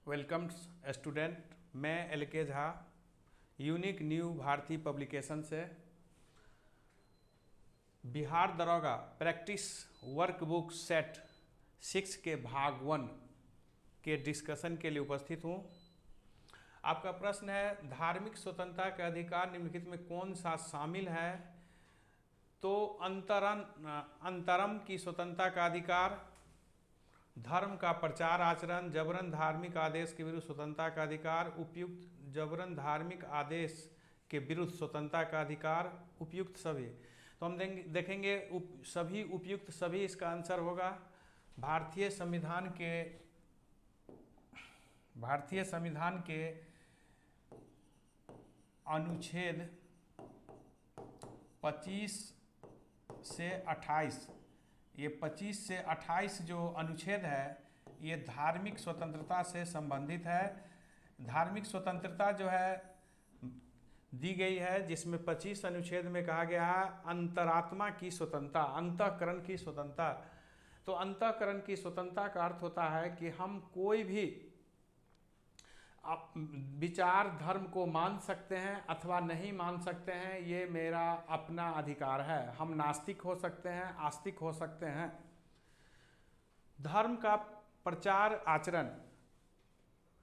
Welcome student, मैं LK Jha unique new Bharati publication से बिहार दरोगा प्रैक्टिस वर्कबुक सेट 6 के भाग 1 के डिस्कशन के लिए उपस्थित हूँ। आपका प्रश्न है धार्मिक स्वतंत्रता के अधिकार निम्नलिखित में कौन सा शामिल है। तो अंतरम की स्वतंत्रता का अधिकार, धर्म का प्रचार आचरण, जबरन धार्मिक आदेश के विरुद्ध स्वतंत्रता का अधिकार, उपयुक्त जबरन धार्मिक आदेश के विरुद्ध स्वतंत्रता का अधिकार, उपयुक्त सभी। तो हम देखेंगे सभी उपयुक्त सभी इसका आंसर होगा। भारतीय संविधान के अनुच्छेद 25 से 28, ये 25 से 28 जो अनुच्छेद है ये धार्मिक स्वतंत्रता से संबंधित है। धार्मिक स्वतंत्रता जो है दी गई है जिसमें 25 अनुच्छेद में कहा गया है अंतरात्मा की स्वतंत्रता, अंतःकरण की स्वतंत्रता। तो अंतःकरण की स्वतंत्रता का अर्थ होता है कि हम कोई भी विचार धर्म को मान सकते हैं अथवा नहीं मान सकते हैं, ये मेरा अपना अधिकार है। हम नास्तिक हो सकते हैं, आस्तिक हो सकते हैं। धर्म का प्रचार आचरण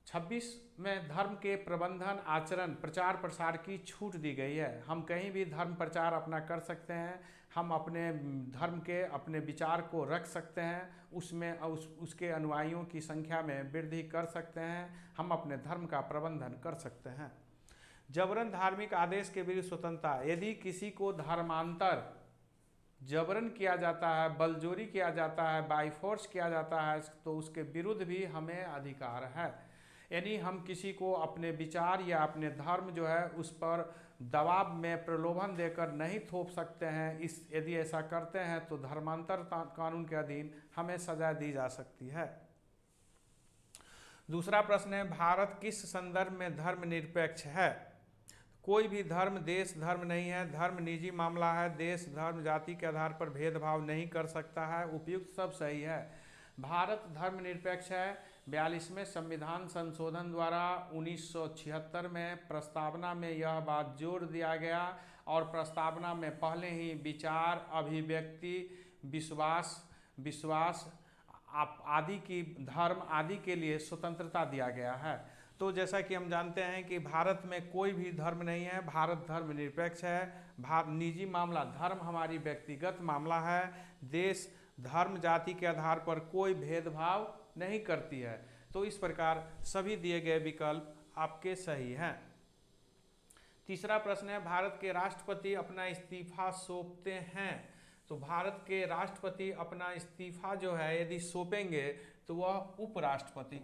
26 में धर्म के प्रबंधन आचरण प्रचार प्रसार की छूट दी गई है। हम कहीं भी धर्म प्रचार अपना कर सकते हैं, हम अपने धर्म के अपने विचार को रख सकते हैं, उसमें उसके अनुयायियों की संख्या में वृद्धि कर सकते हैं, हम अपने धर्म का प्रबंधन कर सकते हैं। जबरन धार्मिक आदेश के विरुद्ध स्वतंत्रता, यदि किसी को धर्मांतर जबरन किया जाता है, बलजोरी किया जाता है, बाई फोर्स किया जाता है, तो उसके विरुद्ध भी हमें अधिकार है। यानी हम किसी को अपने विचार या अपने धर्म जो है उस पर दबाव में प्रलोभन देकर नहीं थोप सकते हैं। यदि ऐसा करते हैं तो धर्मांतर कानून के अधीन हमें सजा दी जा सकती है। दूसरा प्रश्न है भारत किस संदर्भ में धर्मनिरपेक्ष है। कोई भी धर्म देश धर्म नहीं है, धर्म निजी मामला है, देश धर्म जाति के आधार पर भेदभाव नहीं कर सकता है। उपयुक्त सब सही है। भारत धर्मनिरपेक्ष है। 42वें संविधान संशोधन द्वारा 1976 में प्रस्तावना में यह बात जोर दिया गया और प्रस्तावना में पहले ही विचार, अभिव्यक्ति, विश्वास आदि की धर्म आदि के लिए स्वतंत्रता दिया गया है। तो जैसा कि हम जानते हैं कि भारत में कोई भी धर्म नहीं है, भारत धर्मनिरपेक्ष है। निजी मामला धर्म हमारी व्यक्तिगत मामला है। देश धर्म जाति के आधार पर कोई भेदभाव नहीं करती है। तो इस प्रकार सभी दिए गए विकल्प आपके सही हैं। तीसरा प्रश्न है भारत के राष्ट्रपति अपना इस्तीफा सौंपते हैं। तो भारत के राष्ट्रपति अपना इस्तीफा जो है यदि सौंपेंगे तो वह उपराष्ट्रपति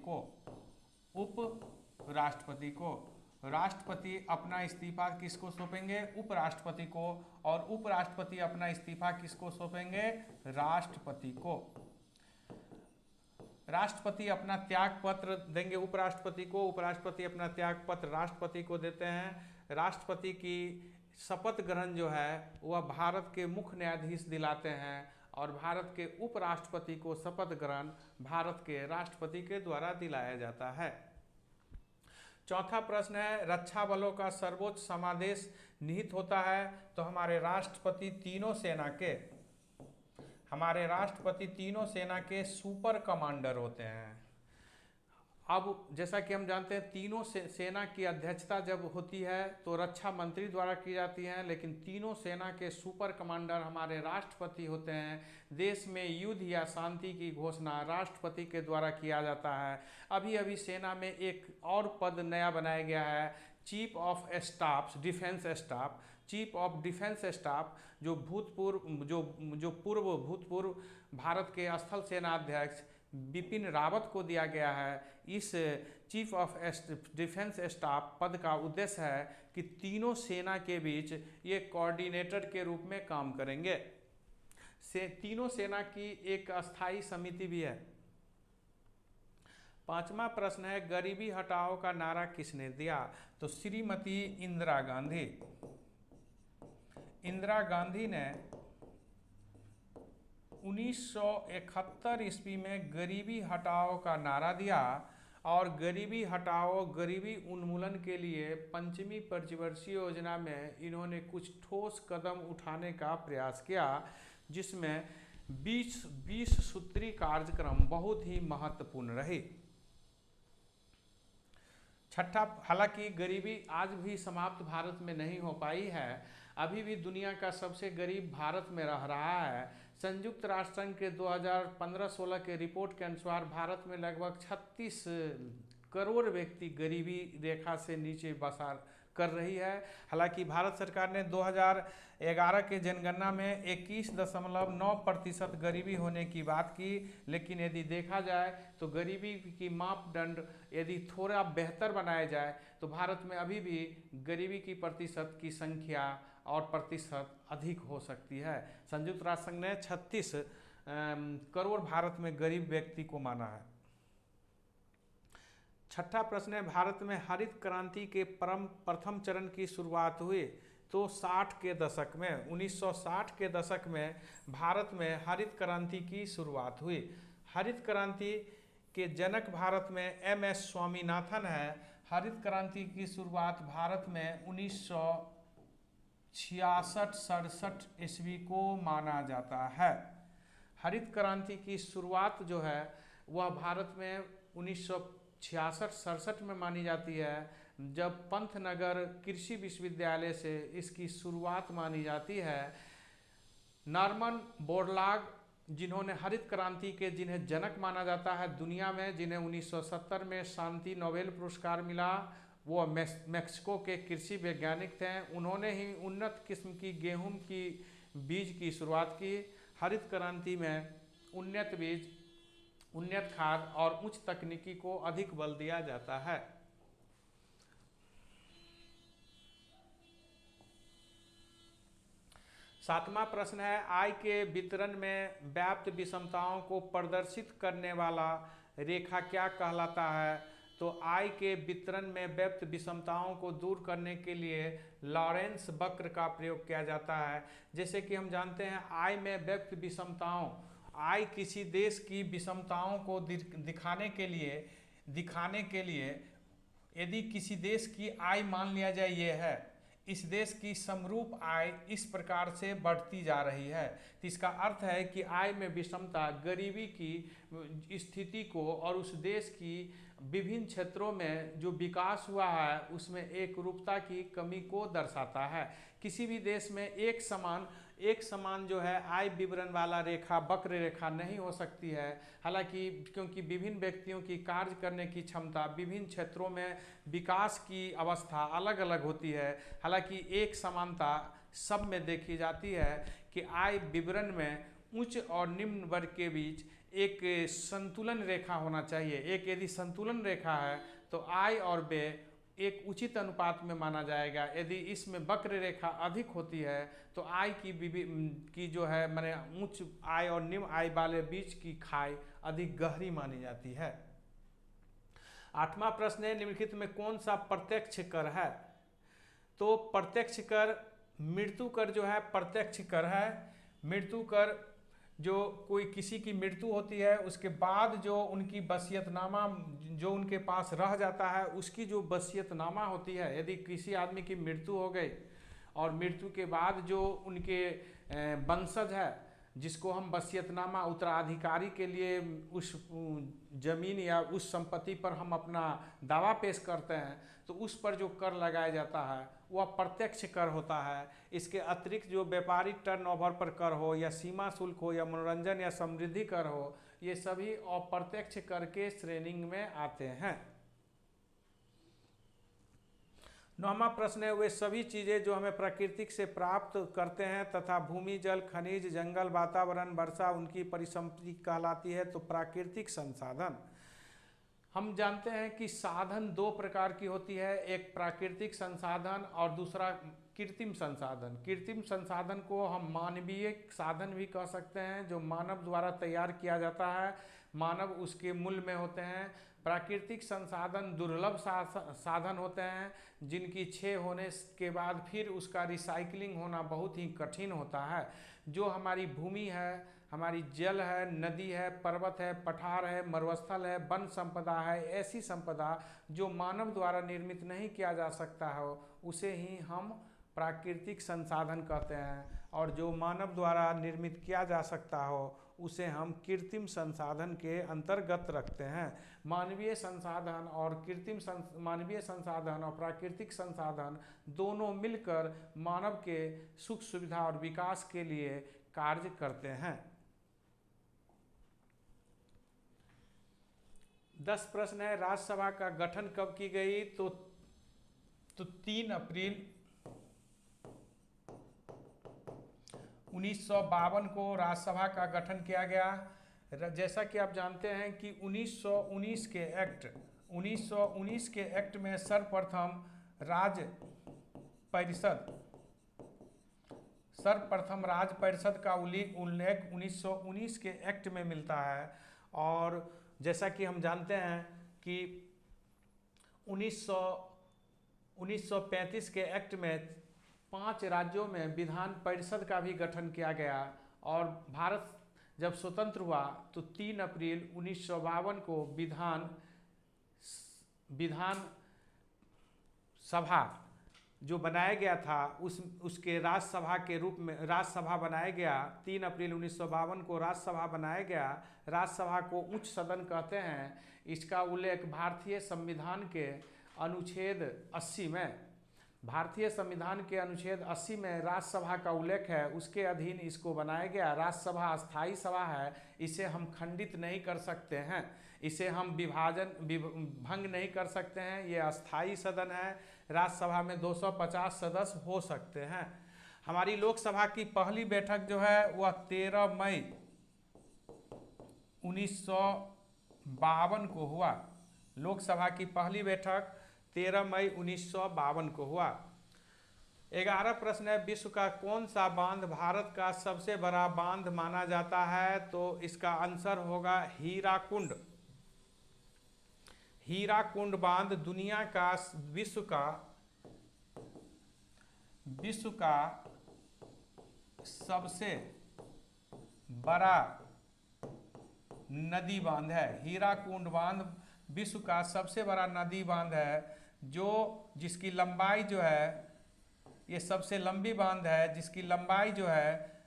को राष्ट्रपति अपना इस्तीफा किसको सौंपेंगे, उपराष्ट्रपति को, और उपराष्ट्रपति अपना इस्तीफा किसको सौंपेंगे, राष्ट्रपति को। राष्ट्रपति अपना त्याग पत्र देंगे उपराष्ट्रपति को, उपराष्ट्रपति अपना त्याग पत्र राष्ट्रपति को देते हैं। राष्ट्रपति की शपथ ग्रहण जो है वह भारत के मुख्य न्यायाधीश दिलाते हैं और भारत के उपराष्ट्रपति को शपथ ग्रहण भारत के राष्ट्रपति के द्वारा दिलाया जाता है। चौथा प्रश्न है रक्षा बलों का सर्वोच्च समादेश निहित होता है। तो हमारे राष्ट्रपति तीनों सेना के सुपर कमांडर होते हैं। अब जैसा कि हम जानते हैं तीनों सेना की अध्यक्षता जब होती है तो रक्षा मंत्री द्वारा की जाती है, लेकिन तीनों सेना के सुपर कमांडर हमारे राष्ट्रपति होते हैं। देश में युद्ध या शांति की घोषणा राष्ट्रपति के द्वारा किया जाता है। अभी अभी सेना में एक और पद नया बनाया गया है, चीफ ऑफ डिफेंस स्टाफ, जो पूर्व भारत के स्थल सेना अध्यक्ष बिपिन रावत को दिया गया है। इस चीफ ऑफ डिफेंस स्टाफ पद का उद्देश्य है कि तीनों सेना के बीच ये कोऑर्डिनेटर के रूप में काम करेंगे। तीनों सेना की एक अस्थायी समिति भी है। पांचवा प्रश्न है गरीबी हटाओ का नारा किसने दिया। तो श्रीमती इंदिरा गांधी ने 1971 ईस्वी में गरीबी हटाओ का नारा दिया और गरीबी हटाओ गरीबी उन्मूलन के लिए पंचमी पंचवर्षीय योजना में इन्होंने कुछ ठोस कदम उठाने का प्रयास किया, जिसमें 20 सूत्री कार्यक्रम बहुत ही महत्वपूर्ण रहे। छठा, हालांकि गरीबी आज भी समाप्त भारत में नहीं हो पाई है, अभी भी दुनिया का सबसे गरीब भारत में रह रहा है। संयुक्त राष्ट्र संघ के 2015-16 के रिपोर्ट के अनुसार भारत में लगभग 36 करोड़ व्यक्ति गरीबी रेखा से नीचे बसा कर रही है। हालांकि भारत सरकार ने 2011 के जनगणना में 21.9% गरीबी होने की बात की, लेकिन यदि देखा जाए तो गरीबी की मापदंड यदि थोड़ा बेहतर बनाया जाए तो भारत में अभी भी गरीबी की प्रतिशत की संख्या और प्रतिशत अधिक हो सकती है। संयुक्त राष्ट्र संघ ने 36 करोड़ भारत में गरीब व्यक्ति को माना है। छठा प्रश्न है, भारत में हरित क्रांति के प्रथम चरण की शुरुआत हुई तो 60 के दशक में 1960 के दशक में भारत में हरित क्रांति की शुरुआत हुई। हरित क्रांति के जनक भारत में MS स्वामीनाथन है। हरित क्रांति की शुरुआत भारत में 1966-67 ईस्वी को माना जाता है। हरित क्रांति की शुरुआत जो है वह भारत में 1966-67 में मानी जाती है, जब पंतनगर कृषि विश्वविद्यालय से इसकी शुरुआत मानी जाती है। नॉर्मन बोरलॉग, जिन्होंने हरित क्रांति के जिन्हें जनक माना जाता है दुनिया में, जिन्हें 1970 में शांति नोबेल पुरस्कार मिला, वो मैक्सिको के कृषि वैज्ञानिक थे। उन्होंने ही उन्नत किस्म की गेहूं की बीज की शुरुआत की। हरित क्रांति में उन्नत बीज, उन्नत खाद और उच्च तकनीकी को अधिक बल दिया जाता है। सातवां प्रश्न है, आय के वितरण में व्याप्त विषमताओं को प्रदर्शित करने वाला रेखा क्या कहलाता है? तो आय के वितरण में व्याप्त विषमताओं को दूर करने के लिए लॉरेंस वक्र का प्रयोग किया जाता है। जैसे कि हम जानते हैं, आय में व्याप्त विषमताओं, आय किसी देश की विषमताओं को दिखाने के लिए यदि किसी देश की आय मान लिया जाए ये है, इस देश की समरूप आय इस प्रकार से बढ़ती जा रही है, तो इसका अर्थ है कि आय में विषमता गरीबी की स्थिति को और उस देश की विभिन्न क्षेत्रों में जो विकास हुआ है उसमें एक रूपता की कमी को दर्शाता है। किसी भी देश में एक समान जो है आय विवरण वाला रेखा, वक्र रेखा नहीं हो सकती है। हालांकि क्योंकि विभिन्न व्यक्तियों की कार्य करने की क्षमता, विभिन्न क्षेत्रों में विकास की अवस्था अलग अलग होती है। हालांकि एक समानता सब में देखी जाती है कि आय विवरण में उच्च और निम्न वर्ग के बीच एक संतुलन रेखा होना चाहिए। एक यदि संतुलन रेखा है तो आय और व्यय एक उचित अनुपात में माना जाएगा। यदि इसमें वक्र रेखा अधिक होती है तो आय की जो है माने उच्च आय और निम्न आय वाले बीच की खाई अधिक गहरी मानी जाती है। आठवां प्रश्न है, निम्नलिखित में कौन सा प्रत्यक्ष कर है? तो प्रत्यक्ष कर मृत्यु कर जो है प्रत्यक्ष कर है। मृत्यु कर जो कोई किसी की मृत्यु होती है उसके बाद जो उनकी वसीयतनामा जो उनके पास रह जाता है उसकी जो वसीयतनामा होती है, यदि किसी आदमी की मृत्यु हो गई और मृत्यु के बाद जो उनके वंशज है जिसको हम वसीयतनामा उत्तराधिकारी के लिए उस जमीन या उस संपत्ति पर हम अपना दावा पेश करते हैं तो उस पर जो कर लगाया जाता है वह प्रत्यक्ष कर होता है। इसके अतिरिक्त जो व्यापारिक टर्नओवर पर कर हो या सीमा शुल्क हो या मनोरंजन या समृद्धि कर हो, ये सभी अप्रत्यक्ष कर के श्रेणी में आते हैं। नौवां प्रश्न है, वे सभी चीजें जो हमें प्राकृतिक से प्राप्त करते हैं तथा भूमि, जल, खनिज, जंगल, वातावरण, वर्षा उनकी परिसंपत्ति कहलाती है। तो प्राकृतिक संसाधन। हम जानते हैं कि साधन दो प्रकार की होती है, एक प्राकृतिक संसाधन और दूसरा कृत्रिम संसाधन। कृत्रिम संसाधन को हम मानवीय साधन भी कह सकते हैं, जो मानव द्वारा तैयार किया जाता है, मानव उसके मूल में होते हैं। प्राकृतिक संसाधन दुर्लभ साधन होते हैं जिनकी क्षय होने के बाद फिर उसका रिसाइकलिंग होना बहुत ही कठिन होता है। जो हमारी भूमि है, हमारी जल है, नदी है, पर्वत है, पठार है, मरुस्थल है, वन संपदा है, ऐसी संपदा जो मानव द्वारा निर्मित नहीं किया जा सकता है उसे ही हम प्राकृतिक संसाधन कहते हैं, और जो मानव द्वारा निर्मित किया जा सकता हो उसे हम कृत्रिम संसाधन के अंतर्गत रखते हैं। मानवीय संसाधन और मानवीय संसाधन और प्राकृतिक संसाधन दोनों मिलकर मानव के सुख सुविधा और विकास के लिए कार्य करते हैं। 10 प्रश्न है। राज्यसभा का गठन कब की गई? तो 3 अप्रैल 1952 को राज्यसभा का गठन किया गया। जैसा कि आप जानते हैं कि 1919 के एक्ट में सर्वप्रथम राज्य परिषद का उल्लेख 1919 के एक्ट में मिलता है। और जैसा कि हम जानते हैं कि 1935 के एक्ट में 5 राज्यों में विधान परिषद का भी गठन किया गया, और भारत जब स्वतंत्र हुआ तो 3 अप्रैल 1952 को विधान सभा जो बनाया गया था उसके राज्यसभा के रूप में राज्यसभा बनाया गया। 3 अप्रैल 1952 को राज्यसभा बनाया गया। राज्यसभा को उच्च सदन कहते हैं। इसका उल्लेख भारतीय संविधान के अनुच्छेद 80 में राज्यसभा का उल्लेख है, उसके अधीन इसको बनाया गया। राज्यसभा अस्थायी सभा है, इसे हम खंडित नहीं कर सकते हैं, इसे हम भंग नहीं कर सकते हैं। ये अस्थायी सदन है। राज्यसभा में 250 सदस्य हो सकते हैं। हमारी लोकसभा की पहली बैठक जो है वह 13 मई 1952 को हुआ। लोकसभा की पहली बैठक 13 मई 1952 को हुआ। 11 प्रश्न है। विश्व का कौन सा बांध भारत का सबसे बड़ा बांध माना जाता है? तो इसका आंसर होगा हीराकुंड। हीराकुंड बांध दुनिया का विश्व का सबसे बड़ा नदी बांध है। हीराकुंड बांध विश्व का सबसे बड़ा नदी बांध है, जिसकी लंबाई जो है, ये सबसे लंबी बांध है जिसकी लंबाई जो है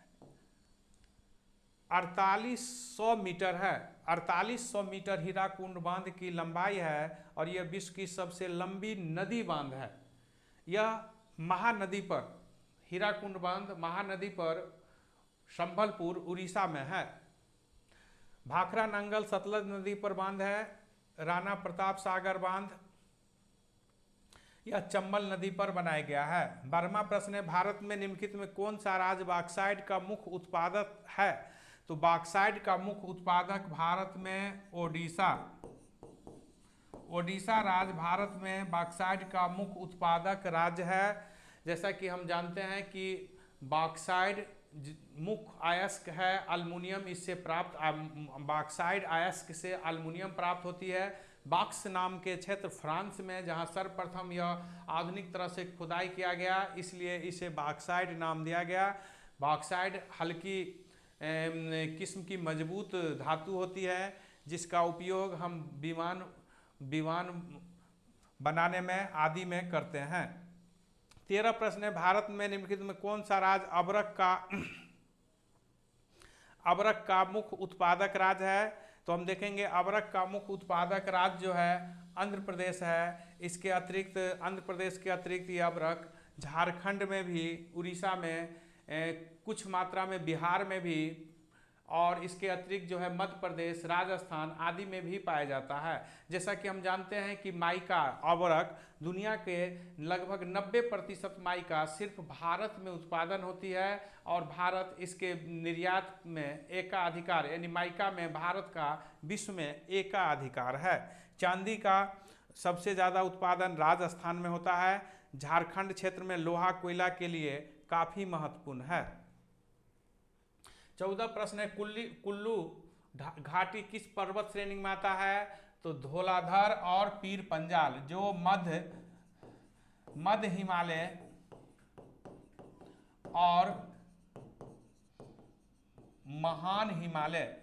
4800 मीटर है। 4800 मीटर हीराकुंड बांध की लंबाई है, और यह विश्व की सबसे लंबी नदी बांध है। यह महानदी पर, हीराकुंड बांध महानदी पर संबलपुर उड़ीसा में है। भाखड़ा नंगल सतलज नदी पर बांध है। राणा प्रताप सागर बांध यह चंबल नदी पर बनाया गया है। 12वां प्रश्न है। भारत में निम्नलिखित में कौन सा राज्य बॉक्साइट का मुख्य उत्पादक है? तो बॉक्साइट का मुख्य उत्पादक भारत में ओडिशा राज्य भारत में बॉक्साइट का मुख्य उत्पादक राज्य है। जैसा कि हम जानते हैं कि बॉक्साइट मुख्य अयस्क है अल्मुनियम, इससे प्राप्त बॉक्साइट अयस्क से अल्मुनियम प्राप्त होती है। बॉक्स नाम के क्षेत्र फ्रांस में, जहां सर्वप्रथम यह आधुनिक तरह से खुदाई किया गया, इसलिए इसे बॉक्साइट नाम दिया गया। बॉक्साइट हल्की किस्म की मजबूत धातु होती है, जिसका उपयोग हम विमान बनाने में आदि में करते हैं। 13 प्रश्न है। भारत में निम्नलिखित में कौन सा राज्य अबरक का मुख्य उत्पादक राज्य है? तो हम देखेंगे अबरक का मुख्य उत्पादक राज्य जो है आंध्र प्रदेश है। इसके अतिरिक्त आंध्र प्रदेश के अतिरिक्त ये अबरक झारखंड में भी, उड़ीसा में, कुछ मात्रा में बिहार में भी, और इसके अतिरिक्त जो है मध्य प्रदेश, राजस्थान आदि में भी पाया जाता है। जैसा कि हम जानते हैं कि माइका अबरक दुनिया के लगभग 90% माइका सिर्फ भारत में उत्पादन होती है, और भारत इसके निर्यात में एकाधिकार, यानी माइका में भारत का विश्व में एकाधिकार है। चांदी का सबसे ज़्यादा उत्पादन राजस्थान में होता है। झारखंड क्षेत्र में लोहा कोयला के लिए काफ़ी महत्वपूर्ण है। 14 प्रश्न है। कुल्लू घाटी किस पर्वत श्रेणी में आता है? तो धौलाधर और पीर पंजाल, जो मध्य हिमालय और महान हिमालय,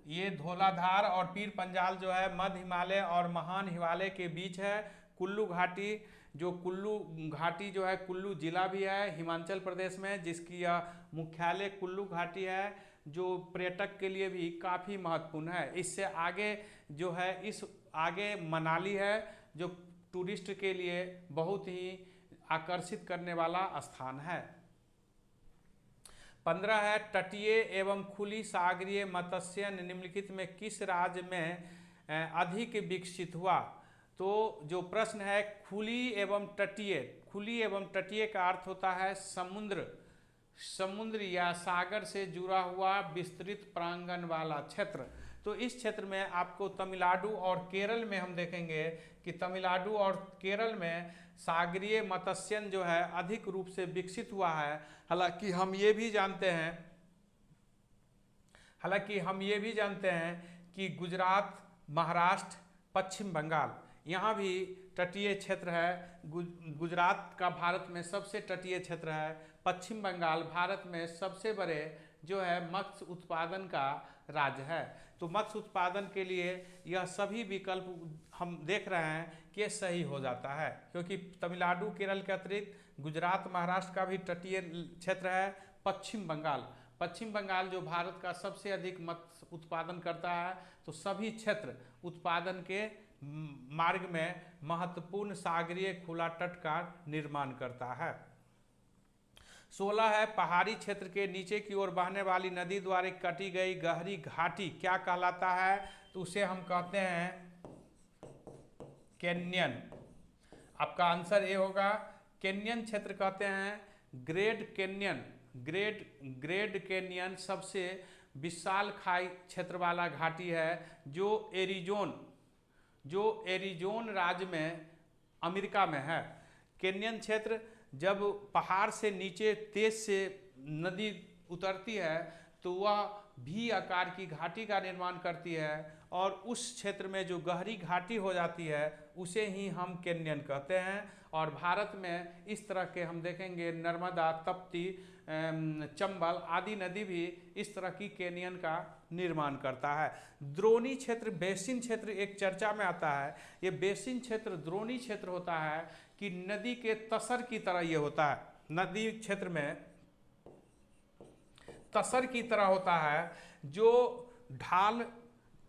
ये धौलाधार और पीर पंजाल जो है मध्य हिमालय और महान हिमालय के बीच है। कुल्लू घाटी, जो कुल्लू घाटी जो है कुल्लू जिला भी है हिमाचल प्रदेश में, जिसकी यह मुख्यालय कुल्लू घाटी है, जो पर्यटक के लिए भी काफ़ी महत्वपूर्ण है। इससे आगे जो है इस आगे मनाली है, जो टूरिस्ट के लिए बहुत ही आकर्षित करने वाला स्थान है। 15 है तटीय एवं खुली सागरीय मत्स्यन निम्नलिखित में किस राज्य में अधिक विकसित हुआ। तो जो प्रश्न है खुली एवं तटीय, खुली एवं तटीय का अर्थ होता है समुद्र या सागर से जुड़ा हुआ विस्तृत प्रांगण वाला क्षेत्र। तो इस क्षेत्र में आपको तमिलनाडु और केरल में हम देखेंगे कि तमिलनाडु और केरल में सागरीय मत्स्यन जो है अधिक रूप से विकसित हुआ है। हालांकि हम ये भी जानते हैं कि गुजरात, महाराष्ट्र, पश्चिम बंगाल यहाँ भी तटीय क्षेत्र है। गुजरात का भारत में सबसे तटीय क्षेत्र है। पश्चिम बंगाल भारत में सबसे बड़े जो है मत्स्य उत्पादन का राज्य है। तो मत्स्य उत्पादन के लिए यह सभी विकल्प हम देख रहे हैं कि सही हो जाता है, क्योंकि तमिलनाडु केरल के अतिरिक्त गुजरात महाराष्ट्र का भी तटीय क्षेत्र है। पश्चिम बंगाल जो भारत का सबसे अधिक मत्स्य उत्पादन करता है, तो सभी क्षेत्र उत्पादन के मार्ग में महत्वपूर्ण सागरीय खुला तट का निर्माण करता है। 16 है पहाड़ी क्षेत्र के नीचे की ओर बहने वाली नदी द्वारा कटी गई गहरी घाटी क्या कहलाता है। तो उसे हम कहते हैं कैन्यन। आपका आंसर ए होगा कैन्यन क्षेत्र कहते हैं। ग्रेट कैन्यन सबसे विशाल खाई क्षेत्र वाला घाटी है, जो एरिजोन राज्य में अमेरिका में है। कैन्यन क्षेत्र जब पहाड़ से नीचे तेज से नदी उतरती है तो वह भी आकार की घाटी का निर्माण करती है, और उस क्षेत्र में जो गहरी घाटी हो जाती है उसे ही हम कैन्यन कहते हैं। और भारत में इस तरह के हम देखेंगे नर्मदा, तप्ती, चंबल आदि नदी भी इस तरह की कैनियन का निर्माण करता है। द्रोणी क्षेत्र, बेसिन क्षेत्र एक चर्चा में आता है। ये बेसिन क्षेत्र द्रोणी क्षेत्र होता है कि नदी के तसर की तरह ये होता है। नदी क्षेत्र में तसर की तरह होता है, जो ढाल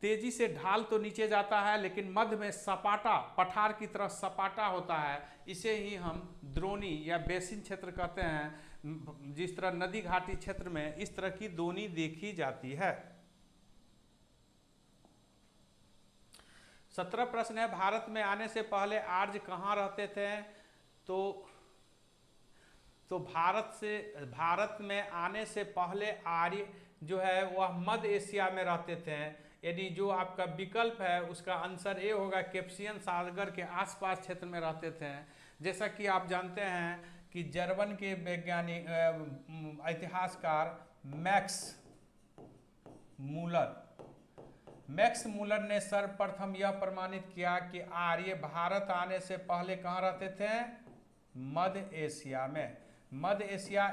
तेजी से ढाल तो नीचे जाता है लेकिन मध्य में सपाटा, पठार की तरह सपाटा होता है। इसे ही हम द्रोणी या बेसिन क्षेत्र कहते हैं। जिस तरह नदी घाटी क्षेत्र में इस तरह की द्रोणी देखी जाती है। 17 प्रश्न है भारत में आने से पहले आर्य कहाँ रहते थे। तो भारत में आने से पहले आर्य जो है वह मध्य एशिया में रहते थे। यदि जो आपका विकल्प है उसका आंसर ए होगा, कैस्पियन सागर के आसपास क्षेत्र में रहते थे। जैसा कि आप जानते हैं कि जर्मन के वैज्ञानिक इतिहासकार मैक्स मूलर ने सर्वप्रथम यह प्रमाणित किया कि आर्य भारत आने से पहले कहाँ रहते थे, मध्य एशिया में। मध्य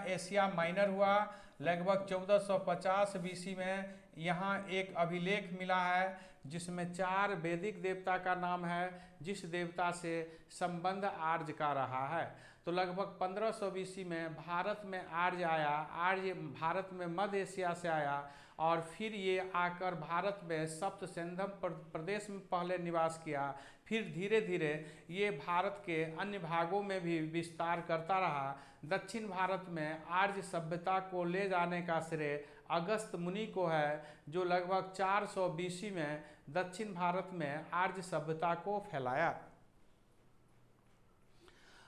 एशिया माइनर हुआ लगभग 1450 बीसी में। यहाँ एक अभिलेख मिला है जिसमें 4 वैदिक देवता का नाम है, जिस देवता से संबंध आर्य का रहा है। तो लगभग 1500 बीसी में भारत में आर्य आया। आर्य भारत में मध्य एशिया से आया और फिर ये आकर भारत में सप्त सिंधम प्रदेश में पहले निवास किया। फिर धीरे धीरे ये भारत के अन्य भागों में भी विस्तार करता रहा। दक्षिण भारत में आर्य सभ्यता को ले जाने का श्रेय अगस्त मुनि को है, जो लगभग 400 बीसी में दक्षिण भारत में आर्य सभ्यता को फैलाया।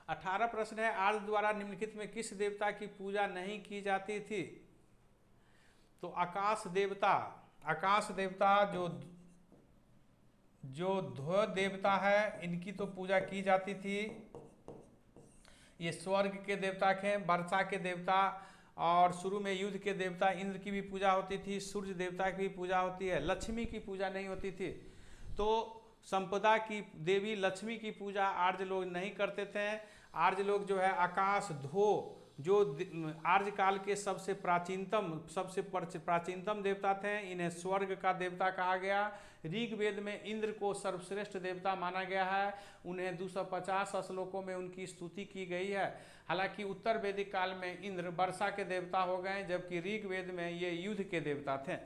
18 प्रश्न है आर्य द्वारा निम्नलिखित में किस देवता की पूजा नहीं की जाती थी। तो आकाश देवता जो ध्वज देवता है इनकी तो पूजा की जाती थी। ये स्वर्ग के देवता थे, वर्षा के देवता, और शुरू में युद्ध के देवता इंद्र की भी पूजा होती थी। सूर्य देवता की भी पूजा होती है। लक्ष्मी की पूजा नहीं होती थी। तो संपदा की देवी लक्ष्मी की पूजा आर्य लोग नहीं करते थे। आर्य लोग जो है आकाश, जो आर्यकाल के सबसे प्राचीनतम देवता थे, इन्हें स्वर्ग का देवता कहा गया। ऋग्वेद में इंद्र को सर्वश्रेष्ठ देवता माना गया है। उन्हें 250 श्लोकों में उनकी स्तुति की गई है। हालांकि उत्तर वैदिक काल में इंद्र वर्षा के देवता हो गए, जबकि ऋग्वेद में ये युद्ध के देवता थे।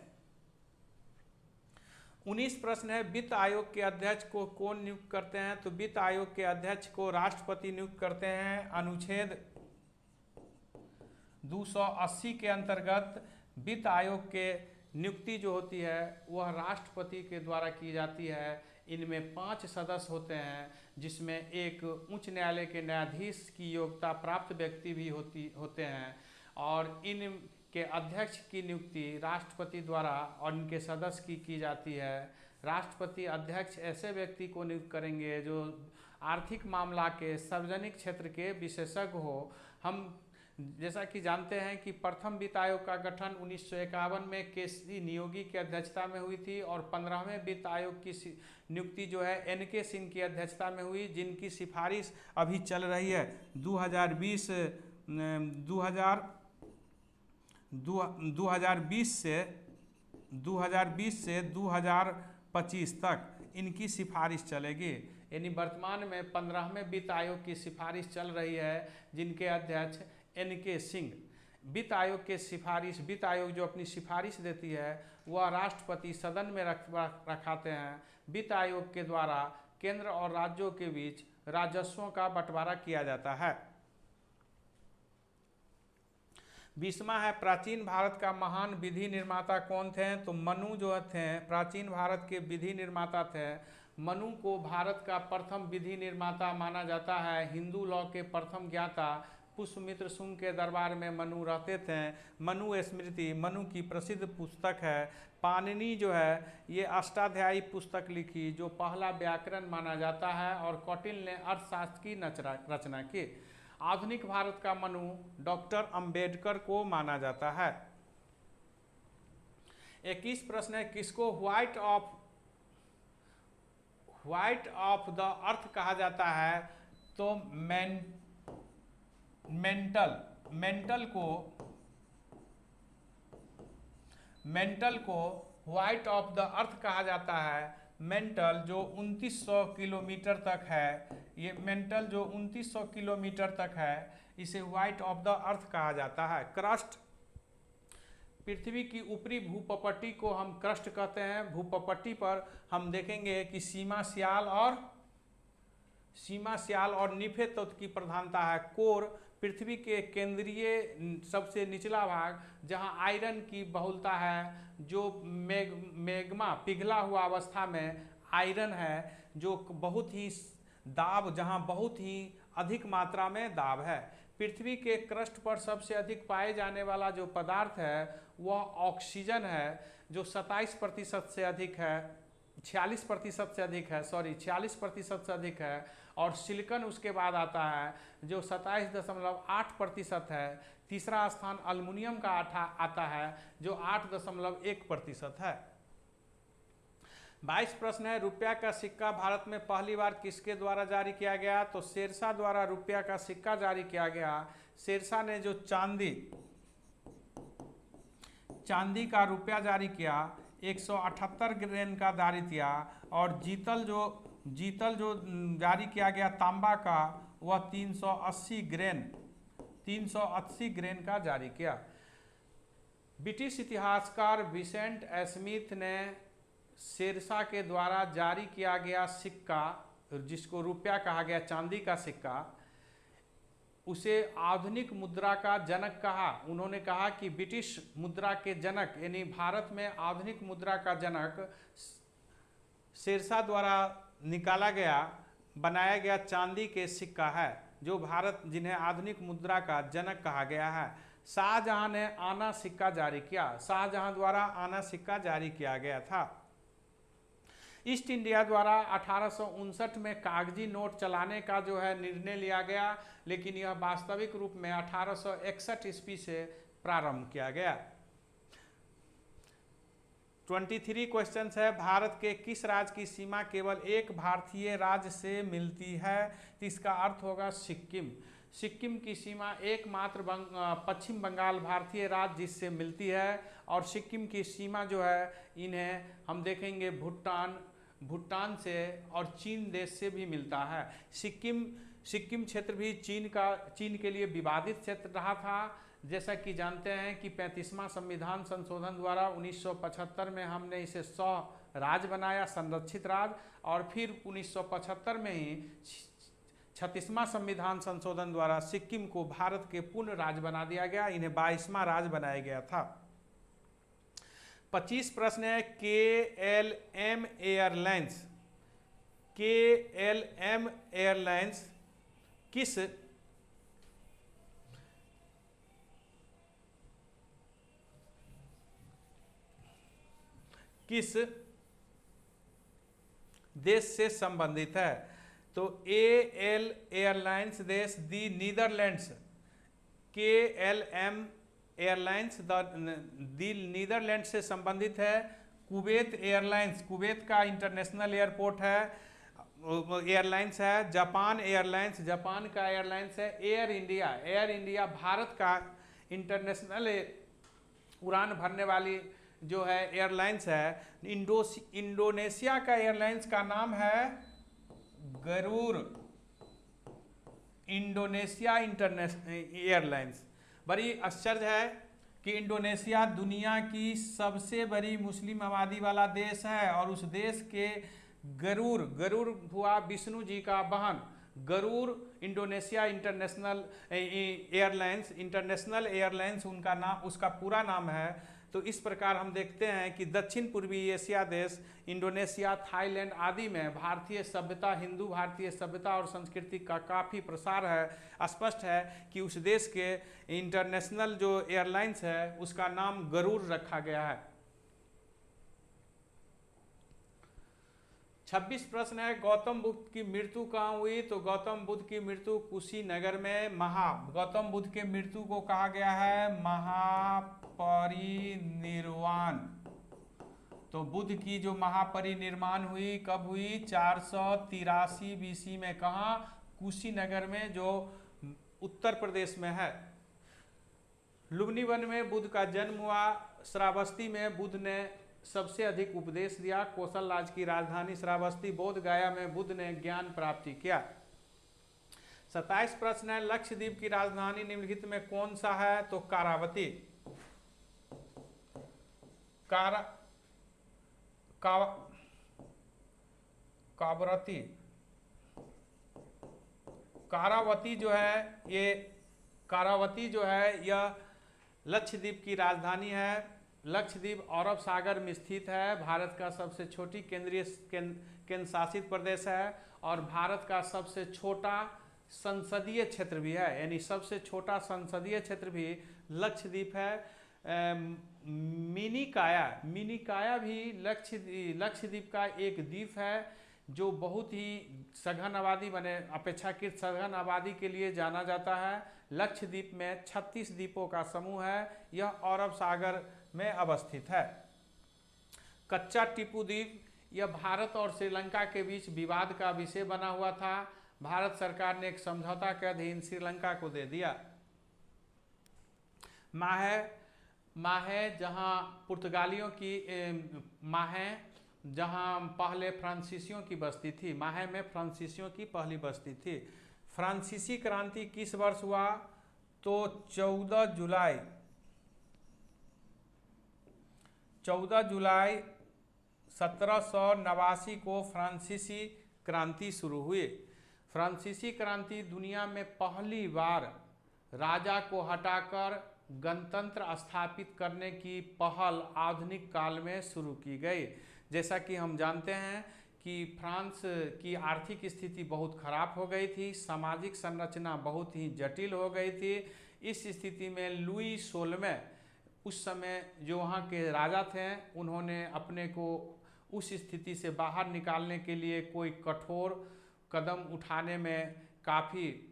19 प्रश्न है, वित्त आयोग के अध्यक्ष को कौन नियुक्त करते हैं? तो वित्त आयोग के अध्यक्ष को राष्ट्रपति नियुक्त करते हैं। अनुच्छेद 280 के अंतर्गत वित्त आयोग के नियुक्ति जो होती है वह राष्ट्रपति के द्वारा की जाती है। इनमें 5 सदस्य होते हैं, जिसमें एक उच्च न्यायालय के न्यायाधीश की योग्यता प्राप्त व्यक्ति भी होते हैं, और इन के अध्यक्ष की नियुक्ति राष्ट्रपति द्वारा और इनके सदस्य की जाती है। राष्ट्रपति अध्यक्ष ऐसे व्यक्ति को नियुक्त करेंगे जो आर्थिक मामला के सार्वजनिक क्षेत्र के विशेषज्ञ हो। हम जैसा कि जानते हैं कि प्रथम वित्त आयोग का गठन 1951 में केसी नियोगी की अध्यक्षता में हुई थी, और 15वें वित्त आयोग की नियुक्ति जो है NK सिंह की अध्यक्षता में हुई, जिनकी सिफारिश अभी चल रही है 2020 से 2025 तक इनकी सिफारिश चलेगी। यानी वर्तमान में 15वें वित्त आयोग की सिफारिश चल रही है, जिनके अध्यक्ष NK सिंह। वित्त आयोग जो अपनी सिफारिश देती है वह राष्ट्रपति सदन में रखाते हैं। वित्त आयोग के द्वारा केंद्र और राज्यों के बीच राजस्वों का बंटवारा किया जाता है। 20वां है, प्राचीन भारत का महान विधि निर्माता कौन थे? तो मनु जो थे प्राचीन भारत के विधि निर्माता थे। मनु को भारत का प्रथम विधि निर्माता माना जाता है। हिंदू लॉ के प्रथम ज्ञाता पुष्यमित्र शुंग के दरबार में मनु रहते थे। मनु स्मृति मनु की प्रसिद्ध पुस्तक है। पाणिनि जो है ये अष्टाध्यायी पुस्तक लिखी, जो पहला व्याकरण माना जाता है, और कौटिल्य ने अर्थशास्त्र की रचना की। आधुनिक भारत का मनु डॉक्टर अंबेडकर को माना जाता है। 21 प्रश्न है, किसको व्हाइट ऑफ द अर्थ कहा जाता है? तो मेंटल को व्हाइट ऑफ द अर्थ कहा जाता है। मेंटल जो 2900 किलोमीटर तक है, ये मेंटल जो 2900 किलोमीटर तक है, इसे व्हाइट ऑफ द अर्थ कहा जाता है। क्रस्ट, पृथ्वी की ऊपरी भूपट्टी को हम क्रस्ट कहते हैं। भूपट्टी पर हम देखेंगे कि सीमा सियाल और निफे तत्व की प्रधानता है। कोर, पृथ्वी के केंद्रीय सबसे निचला भाग जहां आयरन की बहुलता है, जो मैग्मा पिघला हुआ अवस्था में आयरन है, जो जहां बहुत ही अधिक मात्रा में दाब है। पृथ्वी के क्रस्ट पर सबसे अधिक पाए जाने वाला जो पदार्थ है वह ऑक्सीजन है, जो 27% से अधिक है, 46% से अधिक है, 46% से अधिक है। और सिलिकॉन उसके बाद आता है, जो 27.8% है। तीसरा स्थान एल्युमिनियम का आता है, जो 8.1% है। 22 प्रश्न है, रुपया का सिक्का भारत में पहली बार किसके द्वारा जारी किया गया? तो शेरशाह द्वारा रुपया का सिक्का जारी किया गया। शेरशाह ने जो चांदी का रुपया जारी किया, 178 ग्रेन का जारी किया, और जीतल जो जारी किया गया तांबा का, वह 380 ग्रेन का जारी किया। ब्रिटिश इतिहासकार विसेंट स्मिथ ने शेरशाह के द्वारा जारी किया गया सिक्का, जिसको रुपया कहा गया, चांदी का सिक्का, उसे आधुनिक मुद्रा का जनक कहा। उन्होंने कहा कि ब्रिटिश मुद्रा के जनक, यानी भारत में आधुनिक मुद्रा का जनक शेरशाह द्वारा बनाया गया चांदी के सिक्का है, जिन्हें आधुनिक मुद्रा का जनक कहा गया है। शाहजहां ने आना सिक्का जारी किया। शाहजहां द्वारा आना सिक्का जारी किया गया था। ईस्ट इंडिया द्वारा 1859 में कागजी नोट चलाने का जो है निर्णय लिया गया, लेकिन यह वास्तविक रूप में 1861 ईस्वी से प्रारंभ किया गया। 23 क्वेश्चन है, भारत के किस राज्य की सीमा केवल एक भारतीय राज्य से मिलती है? तो इसका अर्थ होगा सिक्किम। सिक्किम की सीमा एकमात्र पश्चिम बंगाल भारतीय राज्य जिससे मिलती है, और सिक्किम की सीमा जो है इन्हें हम देखेंगे भूटान से और चीन देश से भी मिलता है। सिक्किम क्षेत्र भी चीन के लिए विवादित क्षेत्र रहा था। जैसा कि जानते हैं कि 35वां संविधान संशोधन द्वारा 1975 में हमने इसे 100 राज्य बनाया, संरक्षित राज्य, और फिर 1975 में ही 36वां संविधान संशोधन द्वारा सिक्किम को भारत के पूर्ण राज्य बना दिया गया, इन्हें 22वां राज्य बनाया गया था। 25 प्रश्न है KLM एयरलाइंस किस देश से संबंधित है? तो AL एयरलाइंस देश दी नीदरलैंड्स, KLM एयरलाइंस दी नीदरलैंड से संबंधित है। कुवैत एयरलाइंस, कुवैत का इंटरनेशनल एयरपोर्ट है, एयरलाइंस है। जापान एयरलाइंस, जापान का एयरलाइंस है। एयर इंडिया भारत का इंटरनेशनल उड़ान भरने वाली जो है एयरलाइंस है। इंडोनेशिया का एयरलाइंस का नाम है गरूर, इंडोनेशिया इंटरनेशनल एयरलाइंस। बड़ी आश्चर्य है कि इंडोनेशिया दुनिया की सबसे बड़ी मुस्लिम आबादी वाला देश है, और उस देश के गरूर हुआ विष्णु जी का वाहन। गरूर इंडोनेशिया इंटरनेशनल एयरलाइंस उनका नाम, उसका पूरा नाम है। तो इस प्रकार हम देखते हैं कि दक्षिण पूर्वी एशिया देश इंडोनेशिया, थाईलैंड आदि में भारतीय सभ्यता, हिंदू भारतीय सभ्यता और संस्कृति का काफ़ी प्रसार है। स्पष्ट है कि उस देश के इंटरनेशनल जो एयरलाइंस है उसका नाम गरूर रखा गया है। 26 प्रश्न है गौतम बुद्ध की मृत्यु कहाँ हुई? तो गौतम बुद्ध की मृत्यु कुशीनगर में गौतम बुद्ध के मृत्यु को कहा गया है महापरिनिर्वाण। तो बुद्ध की जो महापरिनिर्वाण हुई कब हुई? 483 BC में। कहाँ? कुशीनगर में, जो उत्तर प्रदेश में है। लुम्बिनी वन में बुद्ध का जन्म हुआ। श्रावस्ती में बुद्ध ने सबसे अधिक उपदेश दिया। कौशल राज्य की राजधानी श्रावस्ती। बोध गया में बुद्ध ने ज्ञान प्राप्ति किया। 27 प्रश्न है लक्षद्वीप की राजधानी निम्नलिखित में कौन सा है? तो कारावती। कारावती जो है यह लक्षद्वीप की राजधानी है। लक्षद्वीप अरब सागर में स्थित है। भारत का सबसे छोटी केंद्र शासित प्रदेश है, और भारत का सबसे छोटा संसदीय क्षेत्र भी है, यानी सबसे छोटा संसदीय क्षेत्र भी लक्षद्वीप है। मिनिकाया भी लक्षद्वीप का एक द्वीप है, जो बहुत ही सघन आबादी अपेक्षाकृत सघन आबादी के लिए जाना जाता है। लक्षद्वीप में 36 द्वीपों का समूह है। यह अरब सागर में अवस्थित है। कच्चा टीपू द्वीप, यह भारत और श्रीलंका के बीच विवाद का विषय बना हुआ था। भारत सरकार ने एक समझौता के अधीन श्रीलंका को दे दिया। माहे जहां पुर्तगालियों की जहां पहले फ्रांसीसियों की बस्ती थी। माहे में फ्रांसीसियों की पहली बस्ती थी। फ्रांसीसी क्रांति किस वर्ष हुआ? तो 14 जुलाई 1789 को फ्रांसीसी क्रांति शुरू हुई। फ्रांसीसी क्रांति दुनिया में पहली बार राजा को हटाकर गणतंत्र स्थापित करने की पहल आधुनिक काल में शुरू की गई। जैसा कि हम जानते हैं कि फ्रांस की आर्थिक स्थिति बहुत खराब हो गई थी, सामाजिक संरचना बहुत ही जटिल हो गई थी। इस स्थिति में लुई 16वें उस समय जो वहाँ के राजा थे, उन्होंने अपने को उस स्थिति से बाहर निकालने के लिए कोई कठोर कदम उठाने में काफ़ी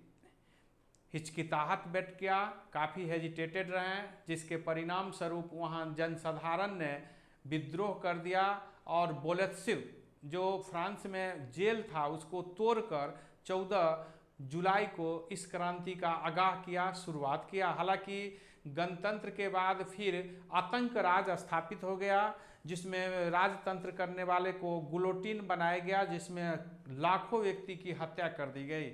हिचकिचाहट व्यक्त किया, काफ़ी हेजिटेटेड रहे, जिसके परिणाम स्वरूप वहाँ जनसाधारण ने विद्रोह कर दिया और बोलेत्सिव जो फ्रांस में जेल था उसको तोड़कर 14 जुलाई को इस क्रांति का आगाह किया, शुरुआत किया। हालांकि गणतंत्र के बाद फिर आतंक राज स्थापित हो गया, जिसमें राजतंत्र करने वाले को गुलोटिन बनाया गया, जिसमें लाखों व्यक्ति की हत्या कर दी गई।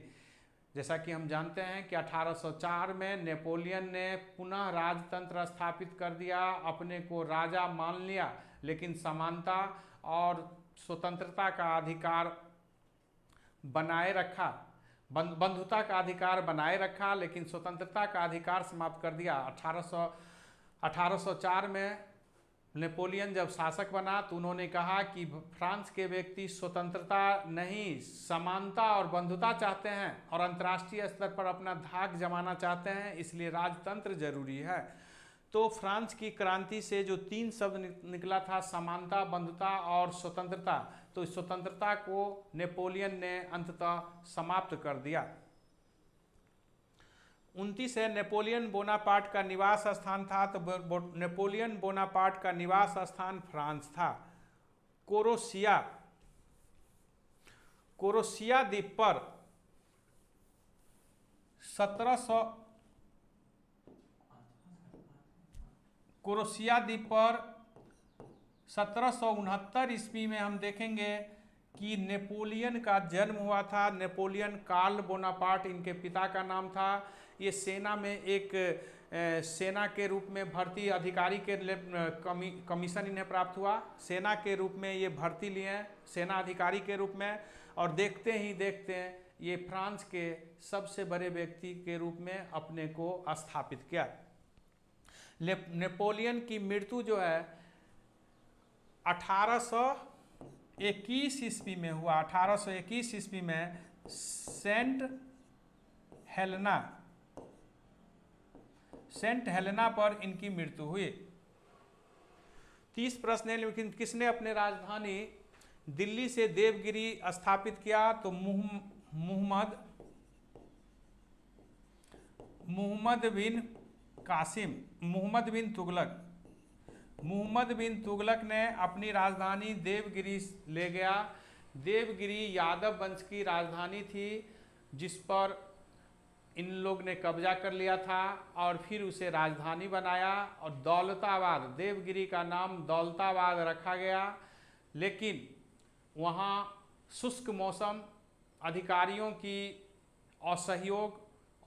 जैसा कि हम जानते हैं कि 1804 में नेपोलियन ने पुनः राजतंत्र स्थापित कर दिया, अपने को राजा मान लिया, लेकिन समानता और स्वतंत्रता का अधिकार बनाए रखा, बंधुता का अधिकार बनाए रखा, लेकिन स्वतंत्रता का अधिकार समाप्त कर दिया। 1804 में नेपोलियन जब शासक बना तो उन्होंने कहा कि फ्रांस के व्यक्ति स्वतंत्रता नहीं, समानता और बंधुता चाहते हैं और अंतर्राष्ट्रीय स्तर पर अपना धाक जमाना चाहते हैं, इसलिए राजतंत्र जरूरी है। तो फ्रांस की क्रांति से जो 3 शब्द निकला था, समानता, बंधुता और स्वतंत्रता, तो इस स्वतंत्रता को नेपोलियन ने अंततः समाप्त कर दिया। 29 है नेपोलियन बोनापार्ट का निवास स्थान था, तो नेपोलियन बोनापार्ट का निवास स्थान फ्रांस था। कोरोसिया द्वीप पर 1769 ईस्वी में हम देखेंगे कि नेपोलियन का जन्म हुआ था। नेपोलियन कार्ल बोनापार्ट इनके पिता का नाम था। ये सेना में एक सेना के रूप में भर्ती अधिकारी के कमीशन इन्हें प्राप्त हुआ। सेना के रूप में ये भर्ती लिए सेना अधिकारी के रूप में, और देखते ही देखते ये फ्रांस के सबसे बड़े व्यक्ति के रूप में अपने को स्थापित किया। नेपोलियन की मृत्यु जो है 1821 ईस्वी में हुआ। 1821 ईस्वी में सेंट हेलेना पर इनकी मृत्यु हुई। 30 प्रश्न है, लेकिन किसने अपने राजधानी दिल्ली से देवगिरी स्थापित किया? तो मुहम्मद बिन तुगलक ने अपनी राजधानी देवगिरी ले गया। देवगिरी यादव वंश की राजधानी थी, जिस पर इन लोग ने कब्जा कर लिया था और फिर उसे राजधानी बनाया और दौलताबाद, देवगिरी का नाम दौलताबाद रखा गया। लेकिन वहाँ शुष्क मौसम, अधिकारियों की असहयोग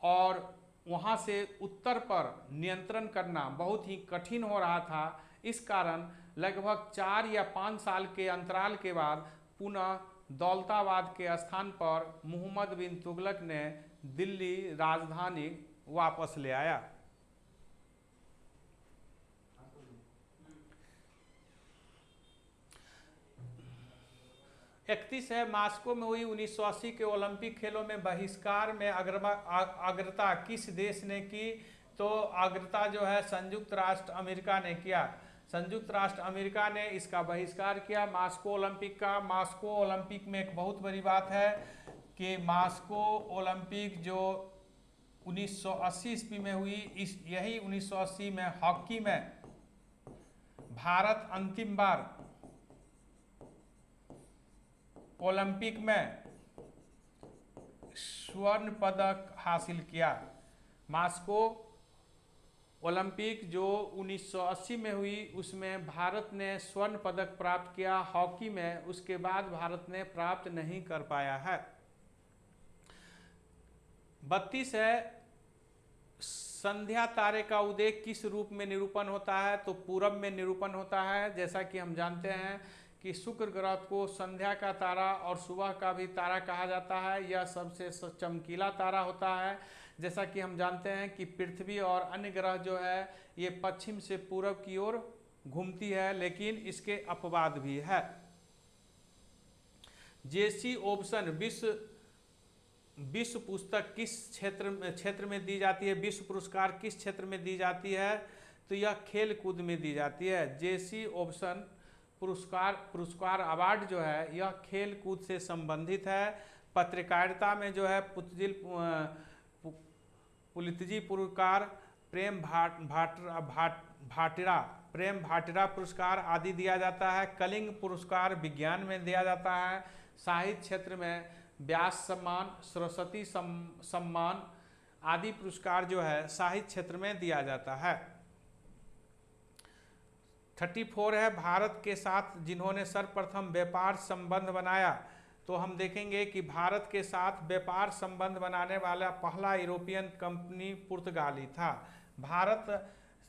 और वहाँ से उत्तर पर नियंत्रण करना बहुत ही कठिन हो रहा था। इस कारण लगभग 4 या 5 साल के अंतराल के बाद पुनः दौलताबाद के स्थान पर मुहम्मद बिन तुगलक ने दिल्ली राजधानी वापस ले आया। इकतीस है मास्को में हुई 1980 के ओलंपिक खेलों में बहिष्कार में अग्रता किस देश ने की? तो अग्रता जो है संयुक्त राष्ट्र अमेरिका ने किया। संयुक्त राष्ट्र अमेरिका ने इसका बहिष्कार किया मास्को ओलंपिक का। मास्को ओलंपिक में एक बहुत बड़ी बात है कि मास्को ओलंपिक जो 1980 ईस्वी में हुई, यही 1980 में हॉकी में भारत अंतिम बार ओलंपिक में स्वर्ण पदक हासिल किया। मास्को ओलंपिक जो 1980 में हुई उसमें भारत ने स्वर्ण पदक प्राप्त किया हॉकी में, उसके बाद भारत ने प्राप्त नहीं कर पाया है। 32 है संध्या तारे का उदय किस रूप में निरूपण होता है? तो पूरब में निरूपण होता है। जैसा कि हम जानते हैं कि शुक्र ग्रह को संध्या का तारा और सुबह का भी तारा कहा जाता है। यह सबसे चमकीला तारा होता है। जैसा कि हम जानते हैं कि पृथ्वी और अन्य ग्रह जो है ये पश्चिम से पूरब की ओर घूमती है, लेकिन इसके अपवाद भी है। जेसी ओब्सन विश्व पुस्तक किस क्षेत्र में दी जाती है? विश्व पुरस्कार किस क्षेत्र में दी जाती है? तो यह खेल कूद में दी जाती है। जेसी ओब्सन पुरस्कार अवार्ड जो है यह खेल कूद से संबंधित है। पत्रकारिता में जो है पुलितजी पुरस्कार, प्रेम भाटिरा पुरस्कार आदि दिया जाता है। कलिंग पुरस्कार विज्ञान में दिया जाता है। साहित्य क्षेत्र में व्यास सम्मान, सरस्वती सम्मान आदि पुरस्कार जो है साहित्य क्षेत्र में दिया जाता है। 34 है भारत के साथ जिन्होंने सर्वप्रथम व्यापार संबंध बनाया। तो हम देखेंगे कि भारत के साथ व्यापार संबंध बनाने वाला पहला यूरोपियन कंपनी पुर्तगाली था। भारत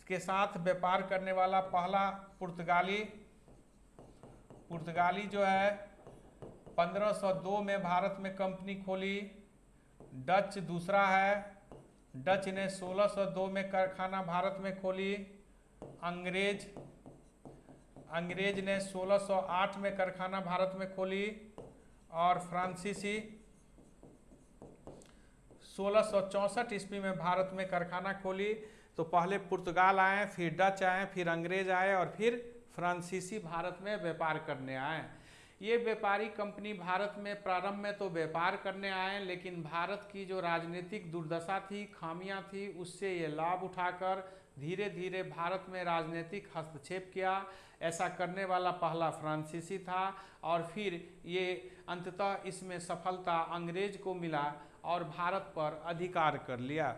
के साथ व्यापार करने वाला पहला पुर्तगाली जो है 1502 में भारत में कंपनी खोली। डच दूसरा है, डच ने 1602 में कारखाना भारत में खोली। अंग्रेज ने 1608 में कारखाना भारत में खोली और फ्रांसीसी 1664 ईस्वी में भारत में कारखाना खोली। तो पहले पुर्तगाल आए, फिर डच आए, फिर अंग्रेज आए और फिर फ्रांसीसी भारत में व्यापार करने आए। ये व्यापारी कंपनी भारत में प्रारंभ में तो व्यापार करने आए, लेकिन भारत की जो राजनीतिक दुर्दशा थी, खामियां थी, उससे ये लाभ उठाकर धीरे धीरे भारत में राजनीतिक हस्तक्षेप किया। ऐसा करने वाला पहला फ्रांसीसी था और फिर ये अंततः इसमें सफलता अंग्रेज को मिला और भारत पर अधिकार कर लिया।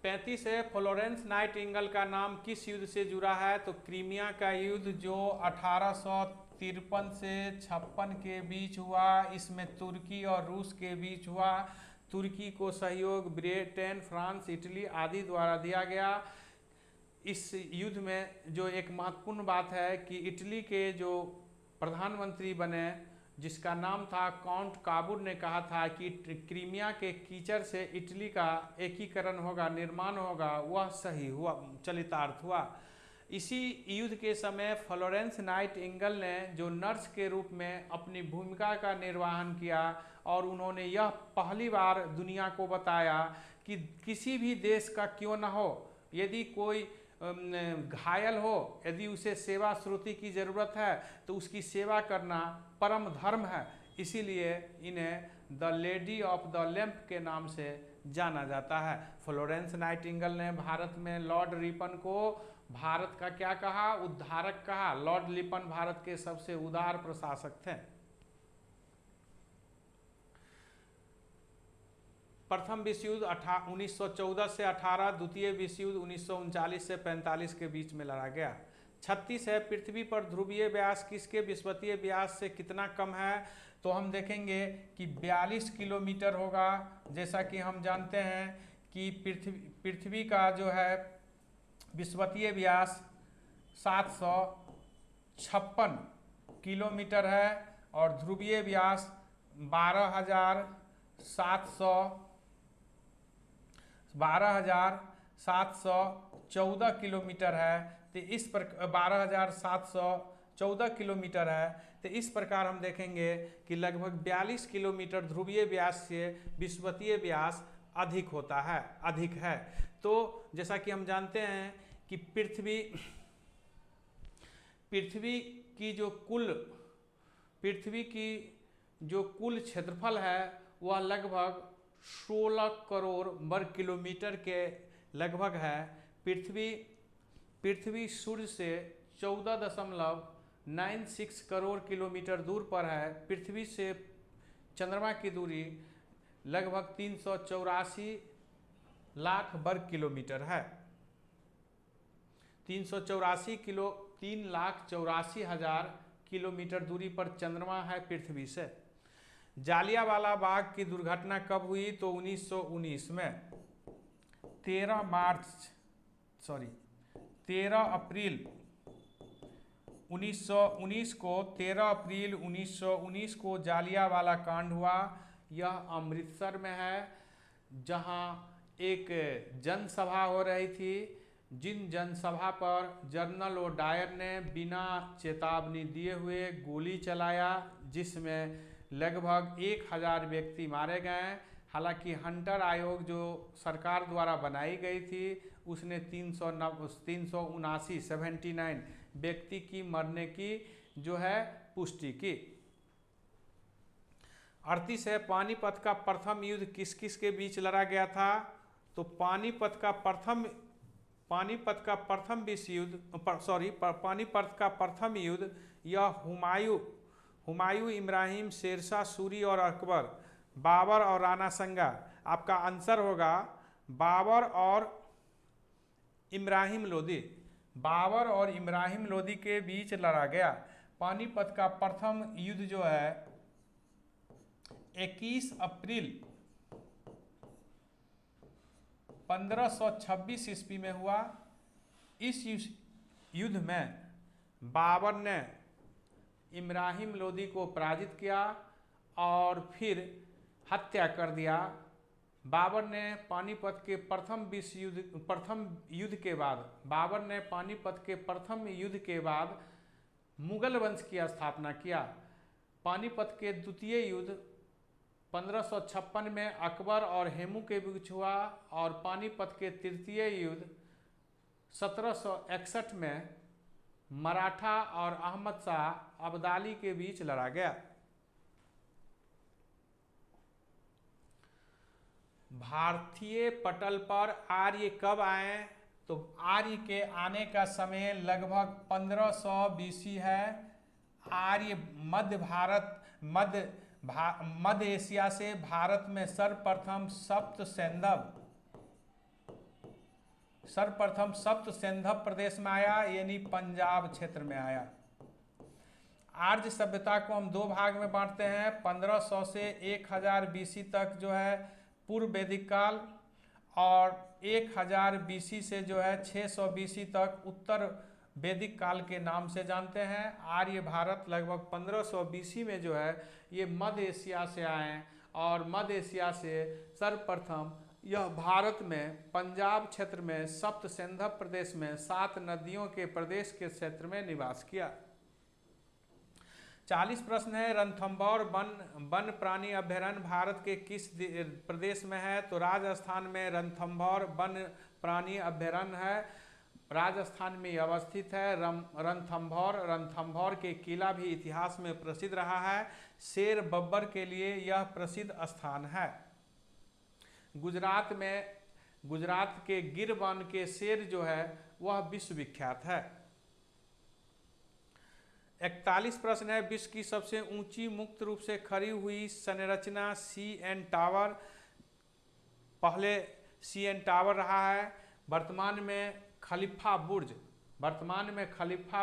35 है फ्लोरेंस नाइटिंगेल का नाम किस युद्ध से जुड़ा है। तो क्रीमिया का युद्ध जो 1853 से 56 के बीच हुआ, इसमें तुर्की और रूस के बीच हुआ। तुर्की को सहयोग ब्रिटेन, फ्रांस, इटली आदि द्वारा दिया गया। इस युद्ध में जो एक महत्वपूर्ण बात है कि इटली के जो प्रधानमंत्री बने, जिसका नाम था काउंट काबूर, ने कहा था कि क्रीमिया के कीचड़ से इटली का एकीकरण होगा, निर्माण होगा। वह सही हुआ, चरितार्थ हुआ। इसी युद्ध के समय फ्लोरेंस नाइटिंगेल ने जो नर्स के रूप में अपनी भूमिका का निर्वहन किया और उन्होंने यह पहली बार दुनिया को बताया कि किसी भी देश का क्यों न हो, यदि कोई घायल हो, यदि उसे सेवा श्रुति की ज़रूरत है तो उसकी सेवा करना परम धर्म है। इसीलिए इन्हें the lady of the lamp के नाम से जाना जाता है। फ्लोरेंस नाइटिंगेल ने भारत में लॉर्ड रिपन को भारत का क्या कहा, उद्धारक कहा। लॉर्ड रिपन भारत के सबसे उदार प्रशासक थे। प्रथम विश्व युद्ध 1914 से 18, द्वितीय विश्व युद्ध 1939 से 45 के बीच में लड़ा गया। 36 है पृथ्वी पर ध्रुवीय व्यास किसके विषुवतीय व्यास से कितना कम है। तो हम देखेंगे कि 42 किलोमीटर होगा। जैसा कि हम जानते हैं कि पृथ्वी का जो है विषुवतीय व्यास 756 किलोमीटर है और ध्रुवीय व्यास 12,714 किलोमीटर है। तो इस पर 12,714 किलोमीटर है। तो इस प्रकार हम देखेंगे कि लगभग 42 किलोमीटर ध्रुवीय व्यास से विषुवतीय व्यास अधिक होता है, अधिक है। तो जैसा कि हम जानते हैं कि पृथ्वी की जो कुल क्षेत्रफल है वह लगभग 16 करोड़ वर्ग किलोमीटर के लगभग है। पृथ्वी सूर्य से 14.96 करोड़ किलोमीटर दूर पर है। पृथ्वी से चंद्रमा की दूरी लगभग 384 लाख वर्ग किलोमीटर है। 3,84,000 किलोमीटर दूरी पर चंद्रमा है पृथ्वी से। जालियांवाला बाग की दुर्घटना कब हुई। तो 1919 में 13 अप्रैल 1919 को जालियांवाला कांड हुआ। यह अमृतसर में है, जहां एक जनसभा हो रही थी। जिन जनसभा पर जनरल डायर ने बिना चेतावनी दिए हुए गोली चलाया, जिसमें लगभग 1000 व्यक्ति मारे गए। हालांकि हंटर आयोग जो सरकार द्वारा बनाई गई थी उसने 379 व्यक्ति की मरने की जो है पुष्टि की। 38 है पानीपत का प्रथम युद्ध किस किस के बीच लड़ा गया था। तो पानीपत का प्रथम युद्ध यह हुमायूं, इब्राहिम, शेरशाह सूरी और अकबर, बाबर और राणा संगा। आपका आंसर होगा बाबर और इब्राहिम लोदी। बाबर और इब्राहिम लोदी के बीच लड़ा गया पानीपत का प्रथम युद्ध जो है 21 अप्रैल 1526 ईस्वी में हुआ। इस युद्ध में बाबर ने इब्राहिम लोदी को पराजित किया और फिर हत्या कर दिया। बाबर ने पानीपत के प्रथम युद्ध के बाद मुगल वंश की स्थापना किया। पानीपत के द्वितीय युद्ध 1556 में अकबर और हेमू के बीच हुआ और पानीपत के तृतीय युद्ध 1761 में मराठा और अहमद शाह अब्दाली के बीच लड़ा गया। भारतीय पटल पर आर्य कब आए? तो आर्य के आने का समय लगभग 1500 बीसी है। आर्य मध्य एशिया से भारत में सर्वप्रथम सप्त सेंधव प्रदेश में आया, यानी पंजाब क्षेत्र में आया। आर्य सभ्यता को हम दो भाग में बांटते हैं। 1500 से 1000 बीसी तक जो है पूर्व वैदिक काल, और 1000 बीसी से जो है 600 बीसी तक उत्तर वैदिक काल के नाम से जानते हैं। आर्य भारत लगभग 1500 बीसी में जो है ये मध्य एशिया से आए और मध्य एशिया से सर्वप्रथम यह भारत में पंजाब क्षेत्र में सप्त सेंधव प्रदेश में 7 नदियों के प्रदेश के क्षेत्र में निवास किया। 40 प्रश्न है। रणथंभौर वन प्राणी अभयारण्य भारत के किस प्रदेश में है? तो राजस्थान में रणथंभौर वन प्राणी अभयारण्य है, राजस्थान में अवस्थित है। रणथंभौर के किला भी इतिहास में प्रसिद्ध रहा है। शेर बब्बर के लिए यह प्रसिद्ध स्थान है। गुजरात के गिर वन के शेर जो है वह विश्व विख्यात है। 41 प्रश्न है। विश्व की सबसे ऊंची मुक्त रूप से खड़ी हुई संरचना CN टावर। पहले CN टावर रहा है। वर्तमान में खलीफा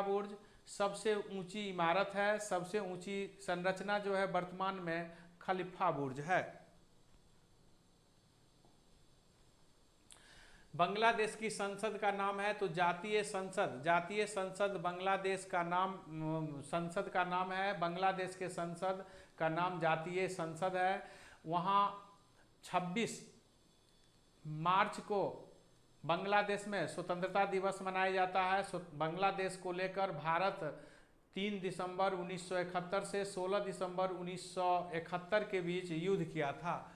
बुर्ज सबसे ऊंची इमारत है। सबसे ऊंची संरचना जो है वर्तमान में खलीफा बुर्ज है। बांग्लादेश की संसद का नाम है तो जातीय संसद बांग्लादेश का नाम संसद का नाम है। बांग्लादेश के संसद का नाम जातीय संसद है। वहाँ 26 मार्च को बांग्लादेश में स्वतंत्रता दिवस मनाया जाता है। बांग्लादेश को लेकर भारत 3 दिसंबर 1971 से 16 दिसंबर 1971 के बीच युद्ध किया था।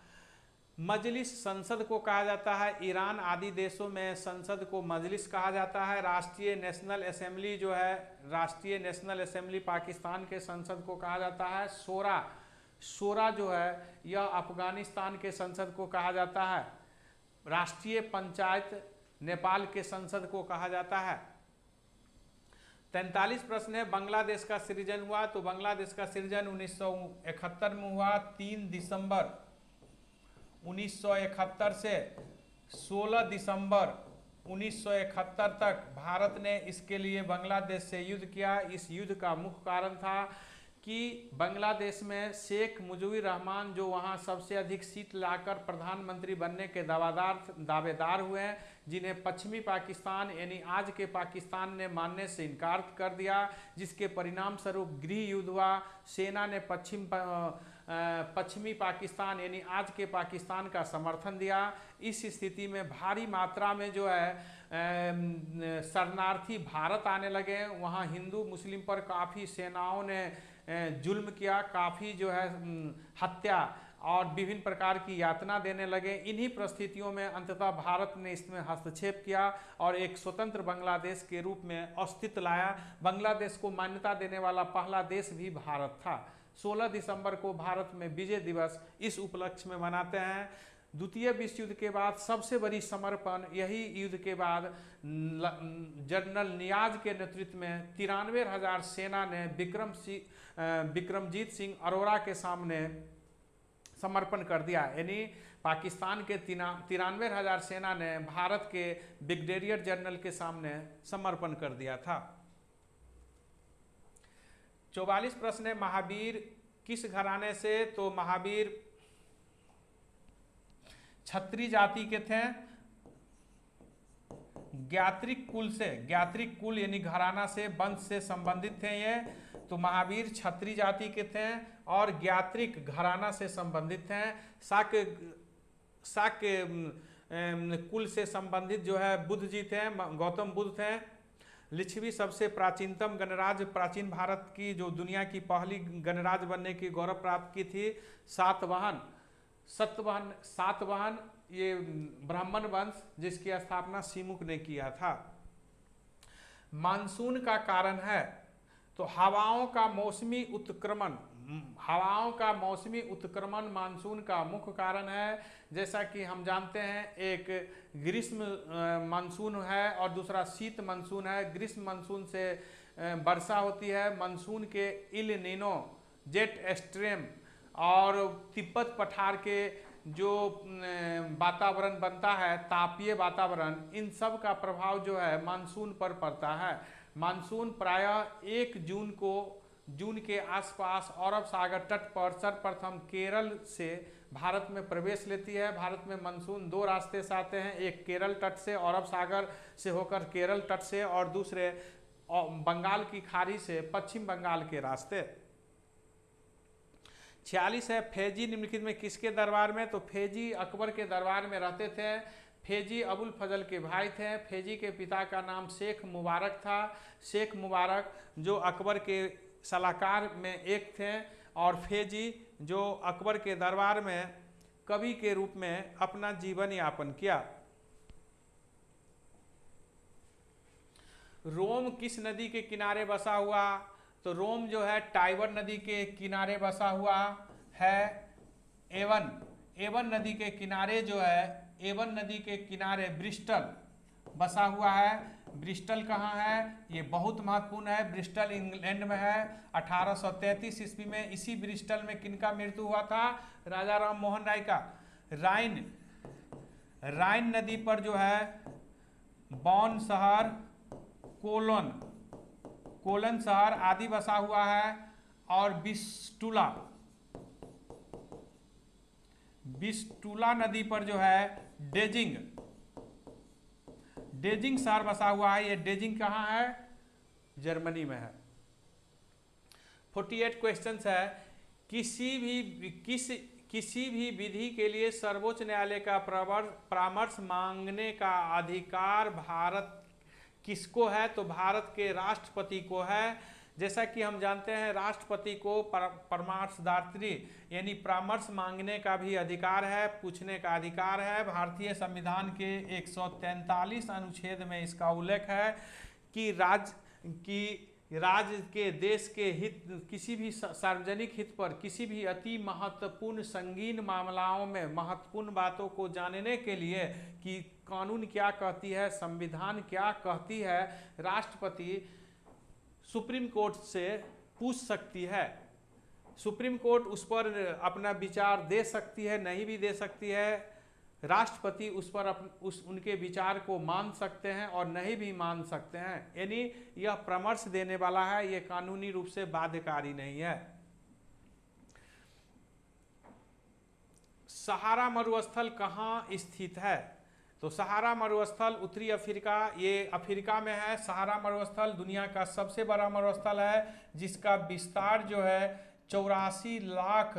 मजलिस संसद को कहा जाता है। ईरान आदि देशों में संसद को मजलिस कहा जाता है। राष्ट्रीय नेशनल असेंबली जो है, राष्ट्रीय नेशनल असेंबली पाकिस्तान के संसद को कहा जाता है। शोरा जो है यह अफगानिस्तान के संसद को कहा जाता है। राष्ट्रीय पंचायत नेपाल के संसद को कहा जाता है। 43 प्रश्न है। बांग्लादेश का सृजन हुआ तो बांग्लादेश का सृजन 1971 में हुआ। 3 दिसंबर 1971 से 16 दिसंबर 1971 तक भारत ने इसके लिए बांग्लादेश से युद्ध किया। इस युद्ध का मुख्य कारण था कि बांग्लादेश में शेख मुजीबुर रहमान जो वहाँ सबसे अधिक सीट लाकर प्रधानमंत्री बनने के दावेदार हुए हैं, जिन्हें पश्चिमी पाकिस्तान यानी आज के पाकिस्तान ने मानने से इनकार कर दिया, जिसके परिणाम स्वरूप गृह युद्ध हुआ। सेना ने पश्चिमी पाकिस्तान यानी आज के पाकिस्तान का समर्थन दिया। इस स्थिति में भारी मात्रा में जो है शरणार्थी भारत आने लगे। वहाँ हिंदू मुस्लिम पर काफ़ी सेनाओं ने जुल्म किया, काफ़ी जो है हत्या और विभिन्न प्रकार की यातना देने लगे। इन्हीं परिस्थितियों में अंततः भारत ने इसमें हस्तक्षेप किया और एक स्वतंत्र बांग्लादेश के रूप में अस्तित्व लाया। बांग्लादेश को मान्यता देने वाला पहला देश भी भारत था। 16 दिसंबर को भारत में विजय दिवस इस उपलक्ष्य में मनाते हैं। द्वितीय विश्व युद्ध के बाद सबसे बड़ी समर्पण यही युद्ध के बाद जनरल नियाज के नेतृत्व में 93,000 सेना ने विक्रमजीत सिंह अरोड़ा के सामने समर्पण कर दिया। यानी पाकिस्तान के 93,000 सेना ने भारत के ब्रिगेडियर जनरल के सामने समर्पण कर दिया था। 44 प्रश्न है, महावीर किस घराने से? तो महावीर क्षत्रिय जाति के थे, ज्ञात्रिक कुल से, ज्ञात्रिक कुल यानी घराना से, वंश से संबंधित थे ये। तो महावीर क्षत्रिय जाति के थे और ज्ञात्रिक घराना से संबंधित हैं। शाक्य कुल से संबंधित जो है बुद्ध जी थे, गौतम बुद्ध थे। लिच्छवी सबसे प्राचीनतम गणराज्य, प्राचीन भारत की जो दुनिया की पहली गणराज्य बनने की गौरव प्राप्त की थी। सातवाहन ये ब्राह्मण वंश जिसकी स्थापना सीमुक ने किया था। मानसून का कारण है तो हवाओं का मौसमी उत्क्रमण मानसून का मुख्य कारण है। जैसा कि हम जानते हैं, एक ग्रीष्म मानसून है और दूसरा शीत मानसून है। ग्रीष्म मानसून से वर्षा होती है, मानसून के इल नीनो, जेट स्ट्रीम और तिब्बत पठार के जो वातावरण बनता है, तापीय वातावरण, इन सब का प्रभाव जो है मानसून पर पड़ता है। मानसून प्रायः 1 जून के आसपास अरब सागर तट पर सर्वप्रथम केरल से भारत में प्रवेश लेती है। भारत में मानसून 2 रास्ते से आते हैं, एक केरल तट से, अरब सागर से होकर केरल तट से, और दूसरे बंगाल की खाड़ी से पश्चिम बंगाल के रास्ते। 46 है, फैजी निम्नलिखित में किसके दरबार में? तो फैजी अकबर के दरबार में रहते थे। फैजी अबुल फजल के भाई थे। फैजी के पिता का नाम शेख मुबारक था। शेख मुबारक जो अकबर के सलाहकार में एक थे, और फैजी जो अकबर के दरबार में कवि के रूप में अपना जीवन यापन किया। रोम किस नदी के किनारे बसा हुआ? तो रोम जो है टाइबर नदी के किनारे बसा हुआ है। एवन नदी के किनारे जो है, एवन नदी के किनारे ब्रिस्टल बसा हुआ है। ब्रिस्टल कहाँ है? ये बहुत महत्वपूर्ण है। ब्रिस्टल इंग्लैंड में है। 1833 ईस्वी में इसी ब्रिस्टल में किनका मृत्यु हुआ था? राजा राम मोहन राय का। राइन नदी पर जो है बॉन शहर, कोलन शहर आदि बसा हुआ है। और बिस्टुला नदी पर जो है डेजिंग शहर बसा हुआ है। ये डेजिंग कहाँ है? जर्मनी में है। 48 क्वेश्चंस है, किसी भी विधि के लिए सर्वोच्च न्यायालय का परामर्श मांगने का अधिकार भारत किसको है? तो भारत के राष्ट्रपति को है। जैसा कि हम जानते हैं, राष्ट्रपति को परामर्शदात्री यानी परामर्श मांगने का भी अधिकार है, पूछने का अधिकार है। भारतीय संविधान के 143 अनुच्छेद में इसका उल्लेख है कि राज्य के देश के हित, किसी भी सार्वजनिक हित पर किसी भी अति महत्वपूर्ण संगीन मामलों में महत्वपूर्ण बातों को जानने के लिए कि कानून क्या कहती है, संविधान क्या कहती है, राष्ट्रपति सुप्रीम कोर्ट से पूछ सकती है। सुप्रीम कोर्ट उस पर अपना विचार दे सकती है, नहीं भी दे सकती है। राष्ट्रपति उस पर उनके विचार को मान सकते हैं और नहीं भी मान सकते हैं। यानी यह परामर्श देने वाला है, यह कानूनी रूप से बाध्यकारी नहीं है। सहारा मरुस्थल कहाँ स्थित है? तो सहारा मरुस्थल उत्तरी अफ्रीका, ये अफ्रीका में है। सहारा मरुस्थल दुनिया का सबसे बड़ा मरुस्थल है, जिसका विस्तार जो है 84 लाख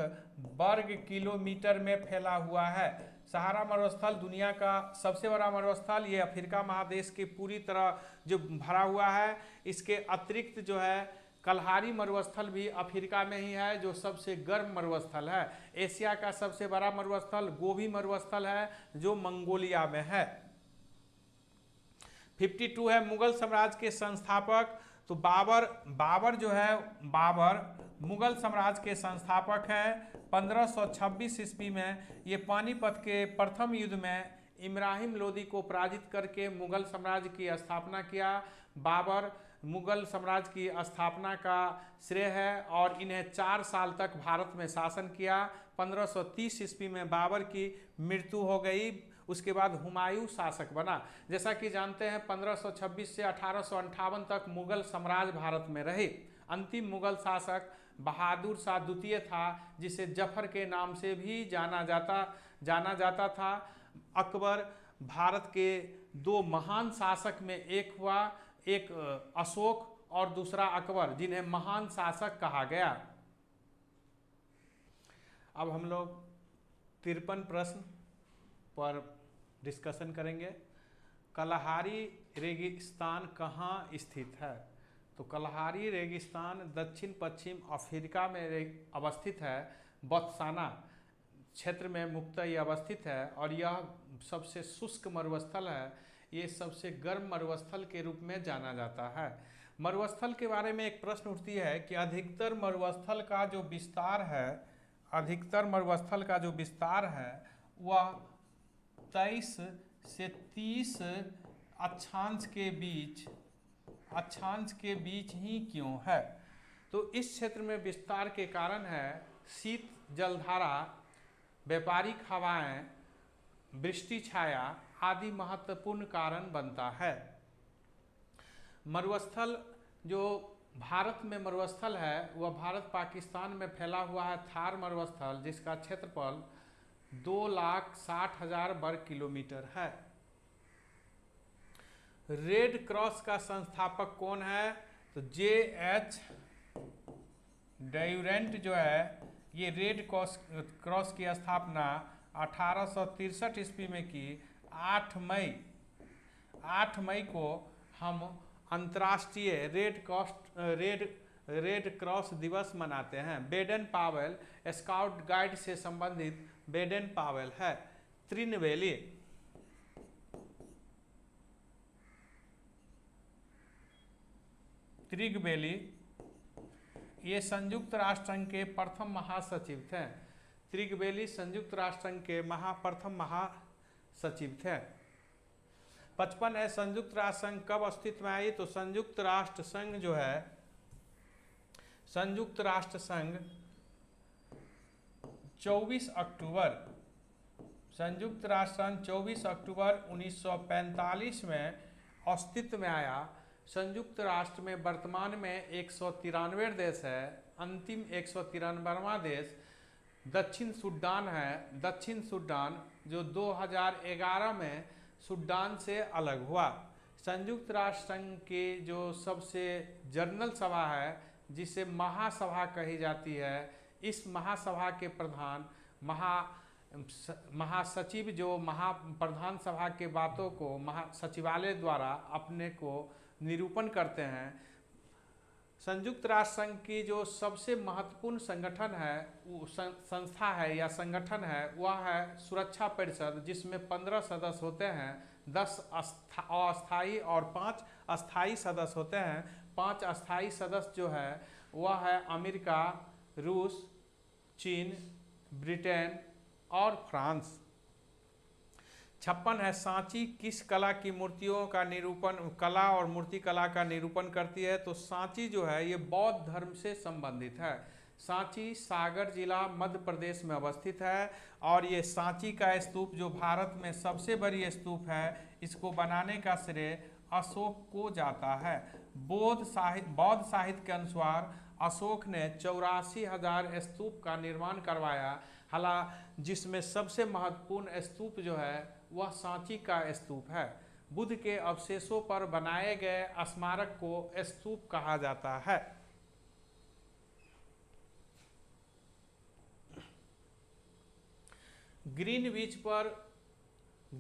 वर्ग किलोमीटर में फैला हुआ है। सहारा मरुस्थल दुनिया का सबसे बड़ा मरुस्थल, ये अफ्रीका महादेश के पूरी तरह जो भरा हुआ है। इसके अतिरिक्त जो है कलहारी मरुस्थल भी अफ्रीका में ही है, जो सबसे गर्म मरुस्थल है। एशिया का सबसे बड़ा मरुस्थल गोबी मरुस्थल है, जो मंगोलिया में है। 52 है, मुगल साम्राज्य के संस्थापक। तो बाबर बाबर जो है, बाबर मुगल साम्राज्य के संस्थापक हैं। 1526 ईस्वी में ये पानीपत के प्रथम युद्ध में इब्राहिम लोदी को पराजित करके मुगल साम्राज्य की स्थापना किया। बाबर मुगल साम्राज्य की स्थापना का श्रेय है और इन्हें 4 साल तक भारत में शासन किया। 1530 ईस्वी में बाबर की मृत्यु हो गई। उसके बाद हुमायूं शासक बना। जैसा कि जानते हैं 1526 से 1858 तक मुगल साम्राज्य भारत में रहे। अंतिम मुगल शासक बहादुर शाह द्वितीय था, जिसे जफर के नाम से भी जाना जाता था। अकबर भारत के 2 महान शासक में एक हुआ, एक अशोक और दूसरा अकबर, जिन्हें महान शासक कहा गया। अब हम लोग 53 प्रश्न पर डिस्कशन करेंगे। कलहारी रेगिस्तान कहाँ स्थित है? तो कलहारी रेगिस्तान दक्षिण पश्चिम अफ्रीका में अवस्थित है। बोत्सवाना क्षेत्र में मुख्यतः ये अवस्थित है और यह सबसे शुष्क मरुस्थल है। ये सबसे गर्म मरुस्थल के रूप में जाना जाता है। मरुस्थल के बारे में एक प्रश्न उठती है कि अधिकतर मरुस्थल का जो विस्तार है वह 23 से 30 अक्षांश के बीच ही क्यों है? तो इस क्षेत्र में विस्तार के कारण है शीत जलधारा, व्यापारिक हवाएं, वृष्टि छाया आदि महत्वपूर्ण कारण बनता है। मरुस्थल जो भारत में मरुस्थल है वह भारत पाकिस्तान में फैला हुआ है थार मरुस्थल, जिसका क्षेत्रफल 2,60,000 वर्ग किलोमीटर है। रेड क्रॉस का संस्थापक कौन है? तो JH ड्यूरेंट जो है, ये रेड क्रॉस की स्थापना 1863 ईस्वी में की। 8 मई को हम अंतर्राष्ट्रीय रेड क्रॉस दिवस मनाते हैं। बेडन पावेल स्काउट गाइड से संबंधित बेडन पावेल है। त्रिगबेली ये संयुक्त राष्ट्र संघ के प्रथम महासचिव थे। त्रिगबेली संयुक्त राष्ट्र संघ के प्रथम महासचिव थे। 55 है संयुक्त राष्ट्र संघ कब अस्तित्व में आई? तो संयुक्त राष्ट्र संघ जो है, संयुक्त राष्ट्र संघ 24 अक्टूबर 1945 में अस्तित्व में आया। संयुक्त राष्ट्र में वर्तमान में 193 देश है। अंतिम 193वां देश दक्षिण सूडान है। दक्षिण सूडान जो 2011 में सूडान से अलग हुआ। संयुक्त राष्ट्र संघ के जो सबसे जनरल सभा है, जिसे महासभा कही जाती है, इस महासभा के प्रधान महासचिव जो प्रधान सभा के बातों को महासचिवालय द्वारा अपने को निरूपण करते हैं। संयुक्त राष्ट्र संघ की जो सबसे महत्वपूर्ण संगठन है, संस्था है या संगठन है, वह है सुरक्षा परिषद, जिसमें 15 सदस्य होते हैं। 10 अस्थायी और 5 अस्थायी सदस्य होते हैं। 5 अस्थायी सदस्य जो है वह है अमेरिका, रूस, चीन, ब्रिटेन और फ्रांस। 56 है सांची किस कला की मूर्तियों का निरूपण, कला और मूर्ति कला का निरूपण करती है? तो सांची जो है ये बौद्ध धर्म से संबंधित है। सांची सागर जिला मध्य प्रदेश में अवस्थित है और ये सांची का स्तूप जो भारत में सबसे बड़ी स्तूप है, इसको बनाने का श्रेय अशोक को जाता है। बौद्ध साहित्य के अनुसार अशोक ने 84,000 स्तूप का निर्माण करवाया। हालांकि जिसमें सबसे महत्वपूर्ण स्तूप जो है वह सांची का स्तूप है। बुद्ध के अवशेषों पर बनाए गए स्मारक को स्तूप कहा जाता है।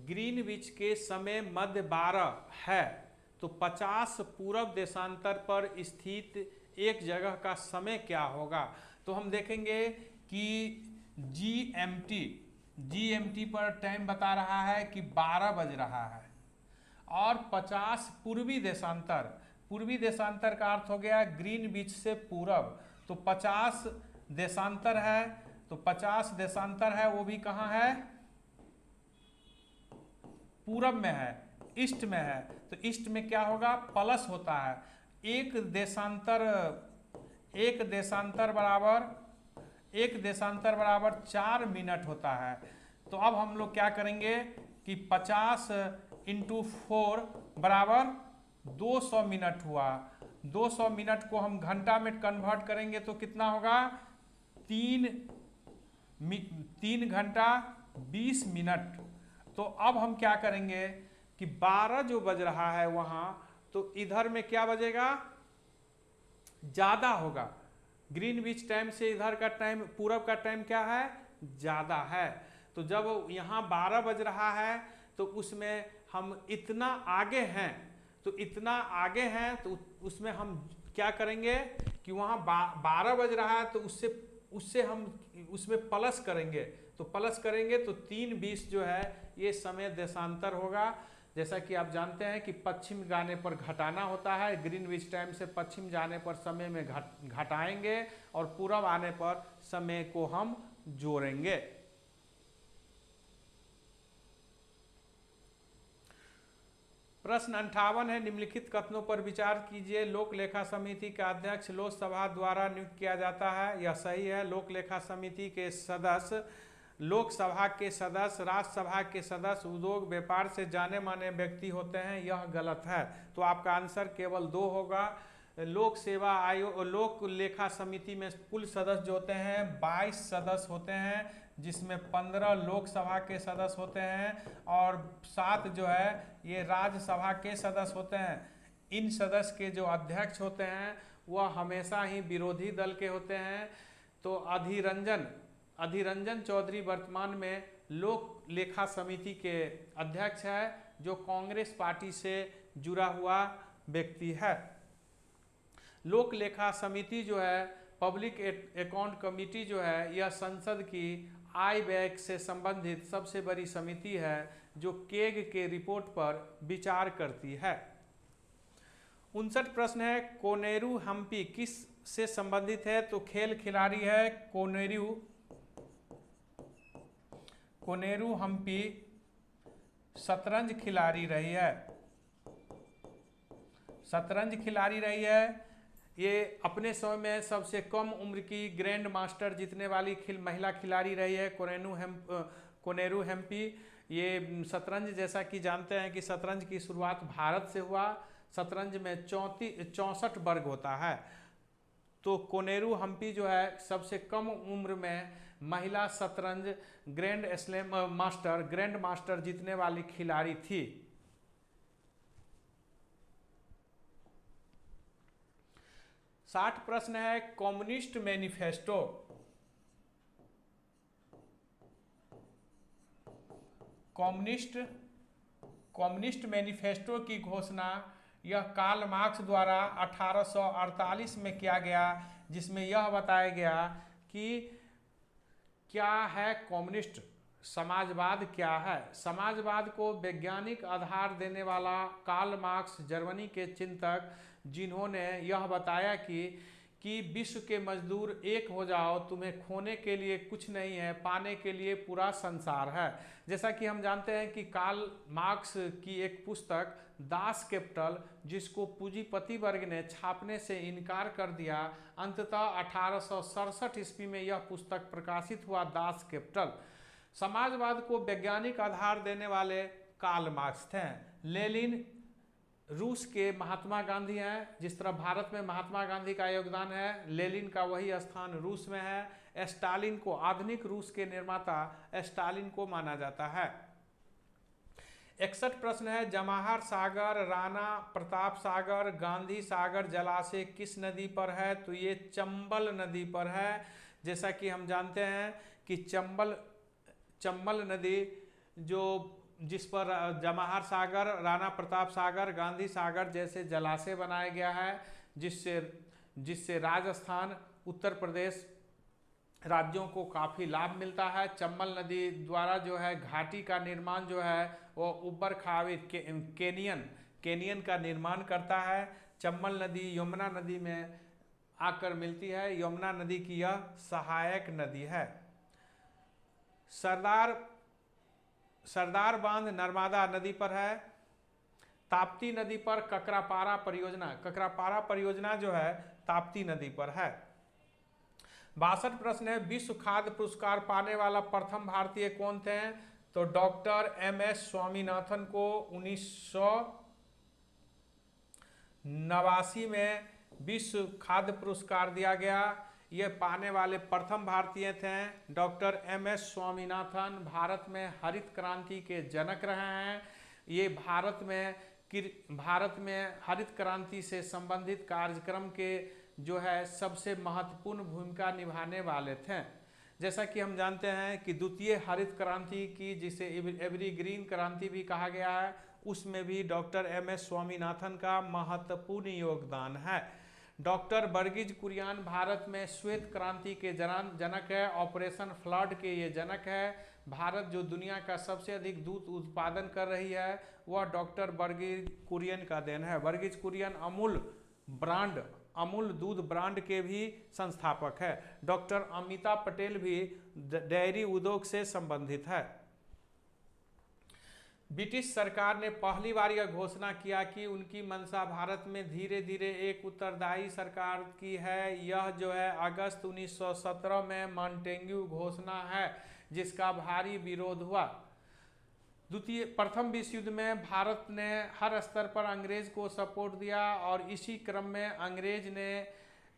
ग्रीनविच के समय मध्य 12 है, तो 50 पूर्व देशांतर पर स्थित एक जगह का समय क्या होगा? तो हम देखेंगे कि GMT पर टाइम बता रहा है कि 12 बज रहा है और 50 पूर्वी देशांतर पूर्वी देशांतर का अर्थ हो गया ग्रीनविच से पूरब। तो 50 देशांतर है, तो 50 देशांतर है वो भी कहाँ है, पूरब में है, ईस्ट में है। तो ईस्ट में क्या होगा, प्लस होता है। एक देशांतर बराबर 4 मिनट होता है। तो अब हम लोग क्या करेंगे कि 50 × 4 बराबर 200 मिनट हुआ। 200 मिनट को हम घंटा में कन्वर्ट करेंगे तो कितना होगा, 3 घंटा 20 मिनट। तो अब हम क्या करेंगे कि 12 जो बज रहा है वहाँ, तो इधर में क्या बजेगा, ज़्यादा होगा। ग्रीनविच टाइम से इधर का टाइम, पूरब का टाइम क्या है, ज़्यादा है। तो जब यहाँ 12 बज रहा है तो उसमें हम इतना आगे हैं, तो इतना आगे हैं तो उसमें हम क्या करेंगे कि वहाँ 12 बज रहा है तो उससे हम उसमें प्लस करेंगे। तो प्लस करेंगे तो 3:20 जो है ये समय देशांतर होगा। जैसा कि आप जानते हैं कि पश्चिम जाने पर घटाना होता है, ग्रीनविच टाइम से पश्चिम जाने पर समय में घटाएंगे और पूरब आने पर समय को हम जोड़ेंगे। प्रश्न 58 है, निम्नलिखित कथनों पर विचार कीजिए। लोक लेखा समिति का अध्यक्ष लोकसभा द्वारा नियुक्त किया जाता है, यह सही है। लोक लेखा समिति के सदस्य लोकसभा के सदस्य, राज्यसभा के सदस्य उद्योग व्यापार से जाने माने व्यक्ति होते हैं, यह गलत है। तो आपका आंसर केवल 2 होगा। लोक सेवा आयोग, लोक लेखा समिति में कुल सदस्य जो होते हैं 22 सदस्य होते हैं, जिसमें 15 लोकसभा के सदस्य होते हैं और 7 जो है ये राज्यसभा के सदस्य होते हैं। इन सदस्य के जो अध्यक्ष होते हैं वह हमेशा ही विरोधी दल के होते हैं। तो अधीररंजन चौधरी वर्तमान में लोक लेखा समिति के अध्यक्ष है, जो कांग्रेस पार्टी से जुड़ा हुआ व्यक्ति है। लोक लेखा समिति जो है, पब्लिक अकाउंट कमेटी जो है, यह संसद की आय व्यय से संबंधित सबसे बड़ी समिति है जो केग के रिपोर्ट पर विचार करती है। 59 प्रश्न है, कोनेरू हम्पी किस से संबंधित है? तो खेल खिलाड़ी है। कोनेरू हम्पी शतरंज खिलाड़ी रही है। शतरंज खिलाड़ी रही है। ये अपने समय में सबसे कम उम्र की ग्रैंड मास्टर जीतने वाली महिला खिलाड़ी रही है कोनेरू हम्पी। ये शतरंज, जैसा कि जानते हैं कि शतरंज की शुरुआत भारत से हुआ। शतरंज में 64 वर्ग होता है। तो कोनेरू हम्पी जो है सबसे कम उम्र में महिला शतरंज ग्रैंड मास्टर जीतने वाली खिलाड़ी थी। साठ प्रश्न है, कम्युनिस्ट मैनिफेस्टो। कम्युनिस्ट मैनिफेस्टो की घोषणा यह कार्ल मार्क्स द्वारा 1848 में किया गया, जिसमें यह बताया गया कि क्या है कम्युनिस्ट, समाजवाद क्या है। समाजवाद को वैज्ञानिक आधार देने वाला कार्ल मार्क्स जर्मनी के चिंतक, जिन्होंने यह बताया कि विश्व के मजदूर एक हो जाओ, तुम्हें खोने के लिए कुछ नहीं है, पाने के लिए पूरा संसार है। जैसा कि हम जानते हैं कि कार्ल मार्क्स की एक पुस्तक दास कैपिटल, जिसको पूंजीपति वर्ग ने छापने से इनकार कर दिया, अंततः 1867 ईस्वी में यह पुस्तक प्रकाशित हुआ, दास कैपिटल। समाजवाद को वैज्ञानिक आधार देने वाले कार्ल मार्क्स थे। लेनिन रूस के महात्मा गांधी हैं। जिस तरह भारत में महात्मा गांधी का योगदान है, लेनिन का वही स्थान रूस में है। स्टालिन को, आधुनिक रूस के निर्माता स्टालिन को माना जाता है। 61 प्रश्न है, जवाहर सागर, राणा प्रताप सागर, गांधी सागर जलाशय किस नदी पर है? तो ये चंबल नदी पर है। जैसा कि हम जानते हैं कि चंबल नदी जिस पर जवाहर सागर, राणा प्रताप सागर, गांधी सागर जैसे जलाशय बनाया गया है, जिससे राजस्थान, उत्तर प्रदेश राज्यों को काफ़ी लाभ मिलता है। चंबल नदी द्वारा जो है घाटी का निर्माण जो है वो उबड़ खाबड़ केनियन का निर्माण करता है। चंबल नदी यमुना नदी में आकर मिलती है। यमुना नदी की यह सहायक नदी है। सरदार बांध नर्मदा नदी पर है। ताप्ती नदी पर ककरापारा परियोजना जो है ताप्ती नदी पर है। 62 प्रश्न है, विश्व खाद्य पुरस्कार पाने वाला प्रथम भारतीय कौन थे? तो डॉक्टर MS स्वामीनाथन को 1989 में विश्व खाद्य पुरस्कार दिया गया। ये पाने वाले प्रथम भारतीय थे डॉक्टर MS स्वामीनाथन। भारत में हरित क्रांति के जनक रहे हैं। ये भारत में हरित क्रांति से संबंधित कार्यक्रम के जो है सबसे महत्वपूर्ण भूमिका निभाने वाले थे। जैसा कि हम जानते हैं कि द्वितीय हरित क्रांति की, जिसे एवरग्रीन क्रांति भी कहा गया है, उसमें भी डॉक्टर MS स्वामीनाथन का महत्वपूर्ण योगदान है। डॉक्टर वर्गीज कुरियन भारत में श्वेत क्रांति के जनक है। ऑपरेशन फ्लड के ये जनक है। भारत जो दुनिया का सबसे अधिक दूध उत्पादन कर रही है वह डॉक्टर वर्गीज कुरियन का देन है। वर्गीज कुरियन अमूल दूध ब्रांड के भी संस्थापक है। डॉक्टर अमिता पटेल भी डेयरी उद्योग से संबंधित है। ब्रिटिश सरकार ने पहली बार यह घोषणा किया कि उनकी मंशा भारत में धीरे धीरे एक उत्तरदायी सरकार की है। यह जो है अगस्त 1917 में मॉन्टेग्यू घोषणा है, जिसका भारी विरोध हुआ। प्रथम विश्व युद्ध में भारत ने हर स्तर पर अंग्रेज को सपोर्ट दिया और इसी क्रम में अंग्रेज ने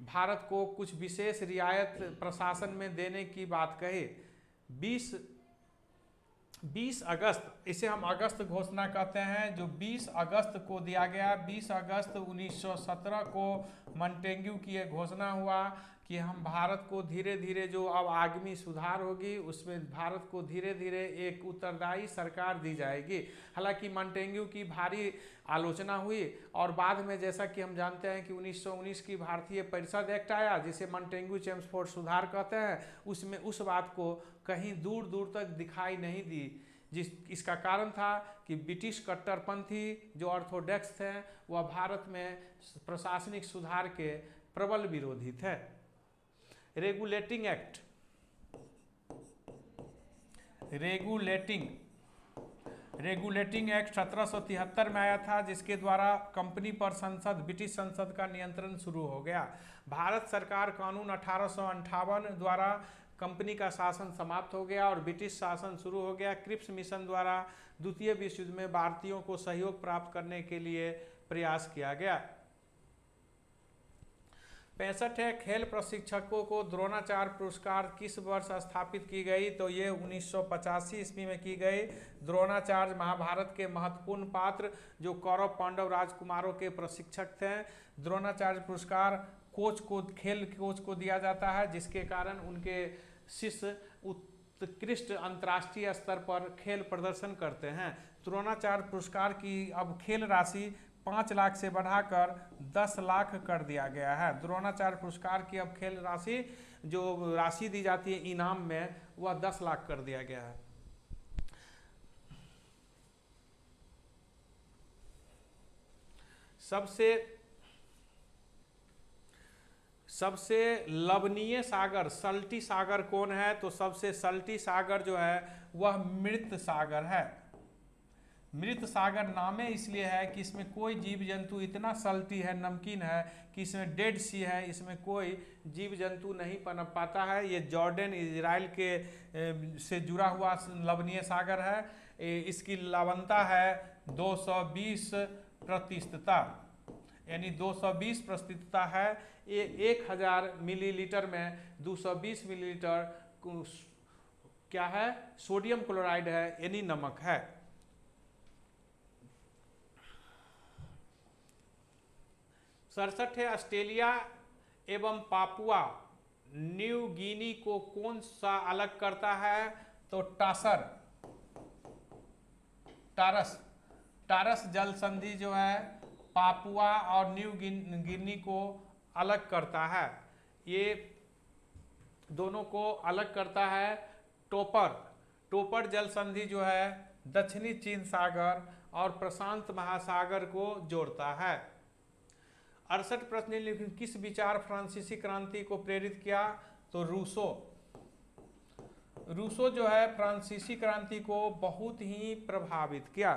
भारत को कुछ विशेष रियायत प्रशासन में देने की बात कही। 20 अगस्त, इसे हम अगस्त घोषणा कहते हैं, जो 20 अगस्त को दिया गया। 20 अगस्त 1917 को मॉन्टेग्यू की यह घोषणा हुआ कि हम भारत को धीरे धीरे जो अब आगामी सुधार होगी उसमें भारत को धीरे धीरे एक उत्तरदायी सरकार दी जाएगी। हालांकि मॉन्टेग्यू की भारी आलोचना हुई और बाद में जैसा कि हम जानते हैं कि 1919 की भारतीय परिषद एक्ट आया, जिसे मॉन्टेग्यू चेम्सफोर्ड सुधार कहते हैं। उसमें उस बात को कहीं दूर दूर तक दिखाई नहीं दी। इसका कारण था कि ब्रिटिश कट्टरपंथी जो ऑर्थोडॉक्स थे वह भारत में प्रशासनिक सुधार के प्रबल विरोधी थे। रेगुलेटिंग एक्ट 1773 में आया था, जिसके द्वारा कंपनी पर ब्रिटिश संसद का नियंत्रण शुरू हो गया। भारत सरकार कानून 1858 द्वारा कंपनी का शासन समाप्त हो गया और ब्रिटिश शासन शुरू हो गया। क्रिप्स मिशन द्वारा द्वितीय विश्व युद्ध में भारतीयों को सहयोग प्राप्त करने के लिए प्रयास किया गया। 65 है, खेल प्रशिक्षकों को द्रोणाचार्य पुरस्कार किस वर्ष स्थापित की गई? तो ये 1985 ईस्वी में की गई। द्रोणाचार्य महाभारत के महत्वपूर्ण पात्र जो कौरव पांडव राजकुमारों के प्रशिक्षक थे। द्रोणाचार्य पुरस्कार खेल कोच को दिया जाता है, जिसके कारण उनके शिष्य उत्कृष्ट अंतर्राष्ट्रीय स्तर पर खेल प्रदर्शन करते हैं। द्रोणाचार्य पुरस्कार की अब खेल राशि 5 लाख से बढ़ाकर 10 लाख कर दिया गया है। द्रोणाचार्य पुरस्कार की अब खेल राशि जो राशि दी जाती है इनाम में, वह 10 लाख कर दिया गया है। सबसे लवणीय सागर सल्टी सागर कौन है? तो सबसे सल्टी सागर जो है वह मृत सागर है। मृत सागर नामे इसलिए है कि इसमें कोई जीव जंतु इतना सल्टी है, नमकीन है कि इसमें डेड सी है, इसमें कोई जीव जंतु नहीं पनप पाता है। ये जॉर्डन इजराइल के से जुड़ा हुआ लवणीय सागर है। इसकी लवणता है 220%, यानी 220% है। 1000 मिलीलीटर में 220 मिलीलीटर क्या है? सोडियम क्लोराइड है, यानी नमक है। है, ऑस्ट्रेलिया एवं पापुआ न्यू गिनी को कौन सा अलग करता है? तो टारस जल संधि जो है पापुआ और न्यू गिनी को अलग करता है। ये दोनों को अलग करता है टोपर जल संधि जो है दक्षिणी चीन सागर और प्रशांत महासागर को जोड़ता है। 68 प्रश्न निम्नलिखित किस विचार फ्रांसीसी क्रांति को प्रेरित किया? तो रूसो जो है फ्रांसीसी क्रांति को बहुत ही प्रभावित किया।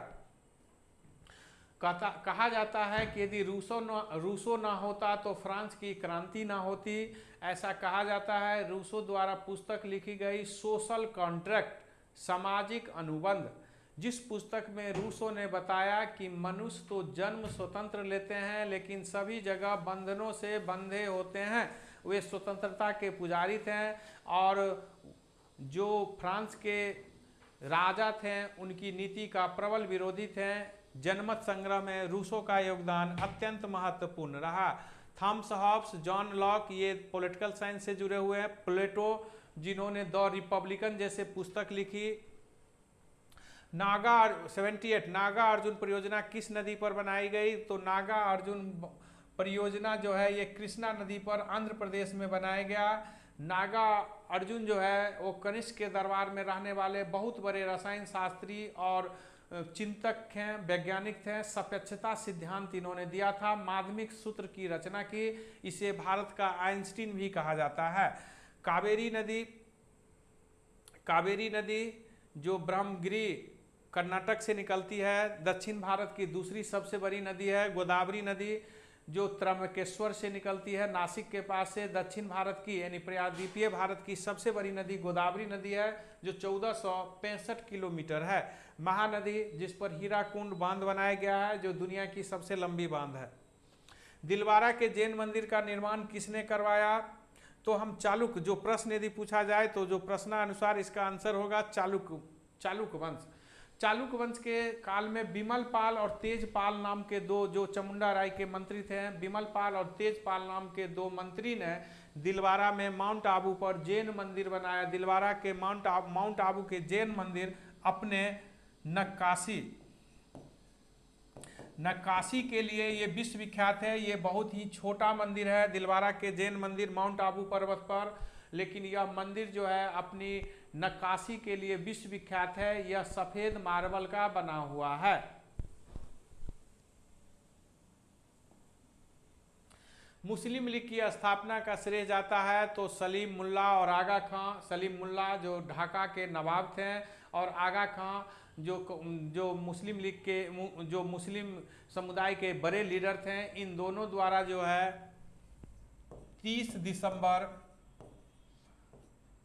कहा जाता है कि यदि रूसो ना होता तो फ्रांस की क्रांति ना होती, ऐसा कहा जाता है। रूसो द्वारा पुस्तक लिखी गई सोशल कॉन्ट्रैक्ट, सामाजिक अनुबंध, जिस पुस्तक में रूसो ने बताया कि मनुष्य तो जन्म स्वतंत्र लेते हैं लेकिन सभी जगह बंधनों से बंधे होते हैं। वे स्वतंत्रता के पुजारी थे और जो फ्रांस के राजा थे उनकी नीति का प्रबल विरोधी थे। जनमत संग्रह में रूसो का योगदान अत्यंत महत्वपूर्ण रहा। थॉमस हॉब्स, जॉन लॉक ये पॉलिटिकल साइंस से जुड़े हुए हैं। प्लेटो जिन्होंने द रिपब्लिकन जैसे पुस्तक लिखी। 78 नागा अर्जुन परियोजना किस नदी पर बनाई गई? तो नागा अर्जुन परियोजना जो है ये कृष्णा नदी पर आंध्र प्रदेश में बनाया गया। नागा अर्जुन जो है वो कनिष्क के दरबार में रहने वाले बहुत बड़े रसायन शास्त्री और चिंतक हैं, वैज्ञानिक थे। सापेक्षता सिद्धांत इन्होंने दिया था। माध्यमिक सूत्र की रचना की। इसे भारत का आइंस्टीन भी कहा जाता है। कावेरी नदी जो ब्रह्मगिरी कर्नाटक से निकलती है, दक्षिण भारत की दूसरी सबसे बड़ी नदी है। गोदावरी नदी जो त्रंबकेश्वर से निकलती है, नासिक के पास से, दक्षिण भारत की यानी प्रायद्वीपीय भारत की सबसे बड़ी नदी गोदावरी नदी है जो 1465 किलोमीटर है। महानदी जिस पर हीराकुंड बांध बनाया गया है जो दुनिया की सबसे लंबी बांध है। दिलवारा के जैन मंदिर का निर्माण किसने करवाया? तो हम चालुक्य, जो प्रश्न यदि पूछा जाए तो जो प्रश्नानुसार इसका आंसर होगा चालुक्य वंश। चालुक्य वंश के काल में बिमल पाल और तेजपाल नाम के दो जो चामुंडा राय के मंत्री थे, बिमल पाल और तेजपाल नाम के दो मंत्री ने दिलवारा में माउंट आबू पर जैन मंदिर बनाया। दिलवारा के माउंट आबू के जैन मंदिर अपने नक्काशी के लिए ये विश्व विख्यात है। ये बहुत ही छोटा मंदिर है दिलवारा के जैन मंदिर माउंट आबू पर्वत पर, लेकिन यह मंदिर जो है अपनी नक्काशी के लिए विश्व विख्यात है। यह सफेद मार्बल का बना हुआ है। मुस्लिम लीग की स्थापना का श्रेय जाता है तो सलीम मुल्ला और आगा खां। सलीम मुल्ला जो ढाका के नवाब थे और आगा खां जो मुस्लिम लीग के जो मुस्लिम समुदाय के बड़े लीडर थे। इन दोनों द्वारा जो है 30 दिसंबर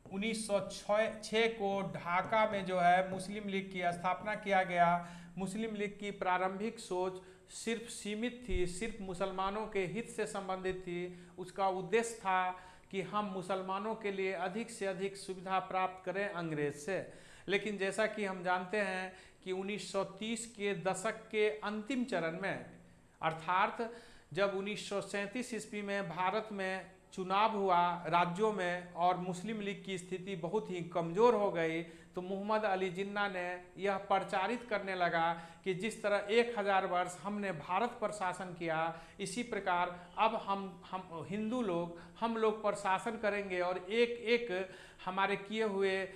1906 को ढाका में जो है मुस्लिम लीग की स्थापना किया गया। मुस्लिम लीग की प्रारंभिक सोच सिर्फ सीमित थी, सिर्फ मुसलमानों के हित से संबंधित थी। उसका उद्देश्य था कि हम मुसलमानों के लिए अधिक से अधिक सुविधा प्राप्त करें अंग्रेज से। लेकिन जैसा कि हम जानते हैं कि 1930 के दशक के अंतिम चरण में, अर्थात जब 1937 ईस्वी में भारत में चुनाव हुआ राज्यों में और मुस्लिम लीग की स्थिति बहुत ही कमज़ोर हो गई, तो मोहम्मद अली जिन्ना ने यह प्रचारित करने लगा कि जिस तरह 1000 वर्ष हमने भारत पर शासन किया, इसी प्रकार अब हम हिंदू लोग हम लोग पर शासन करेंगे और एक एक हमारे किए हुए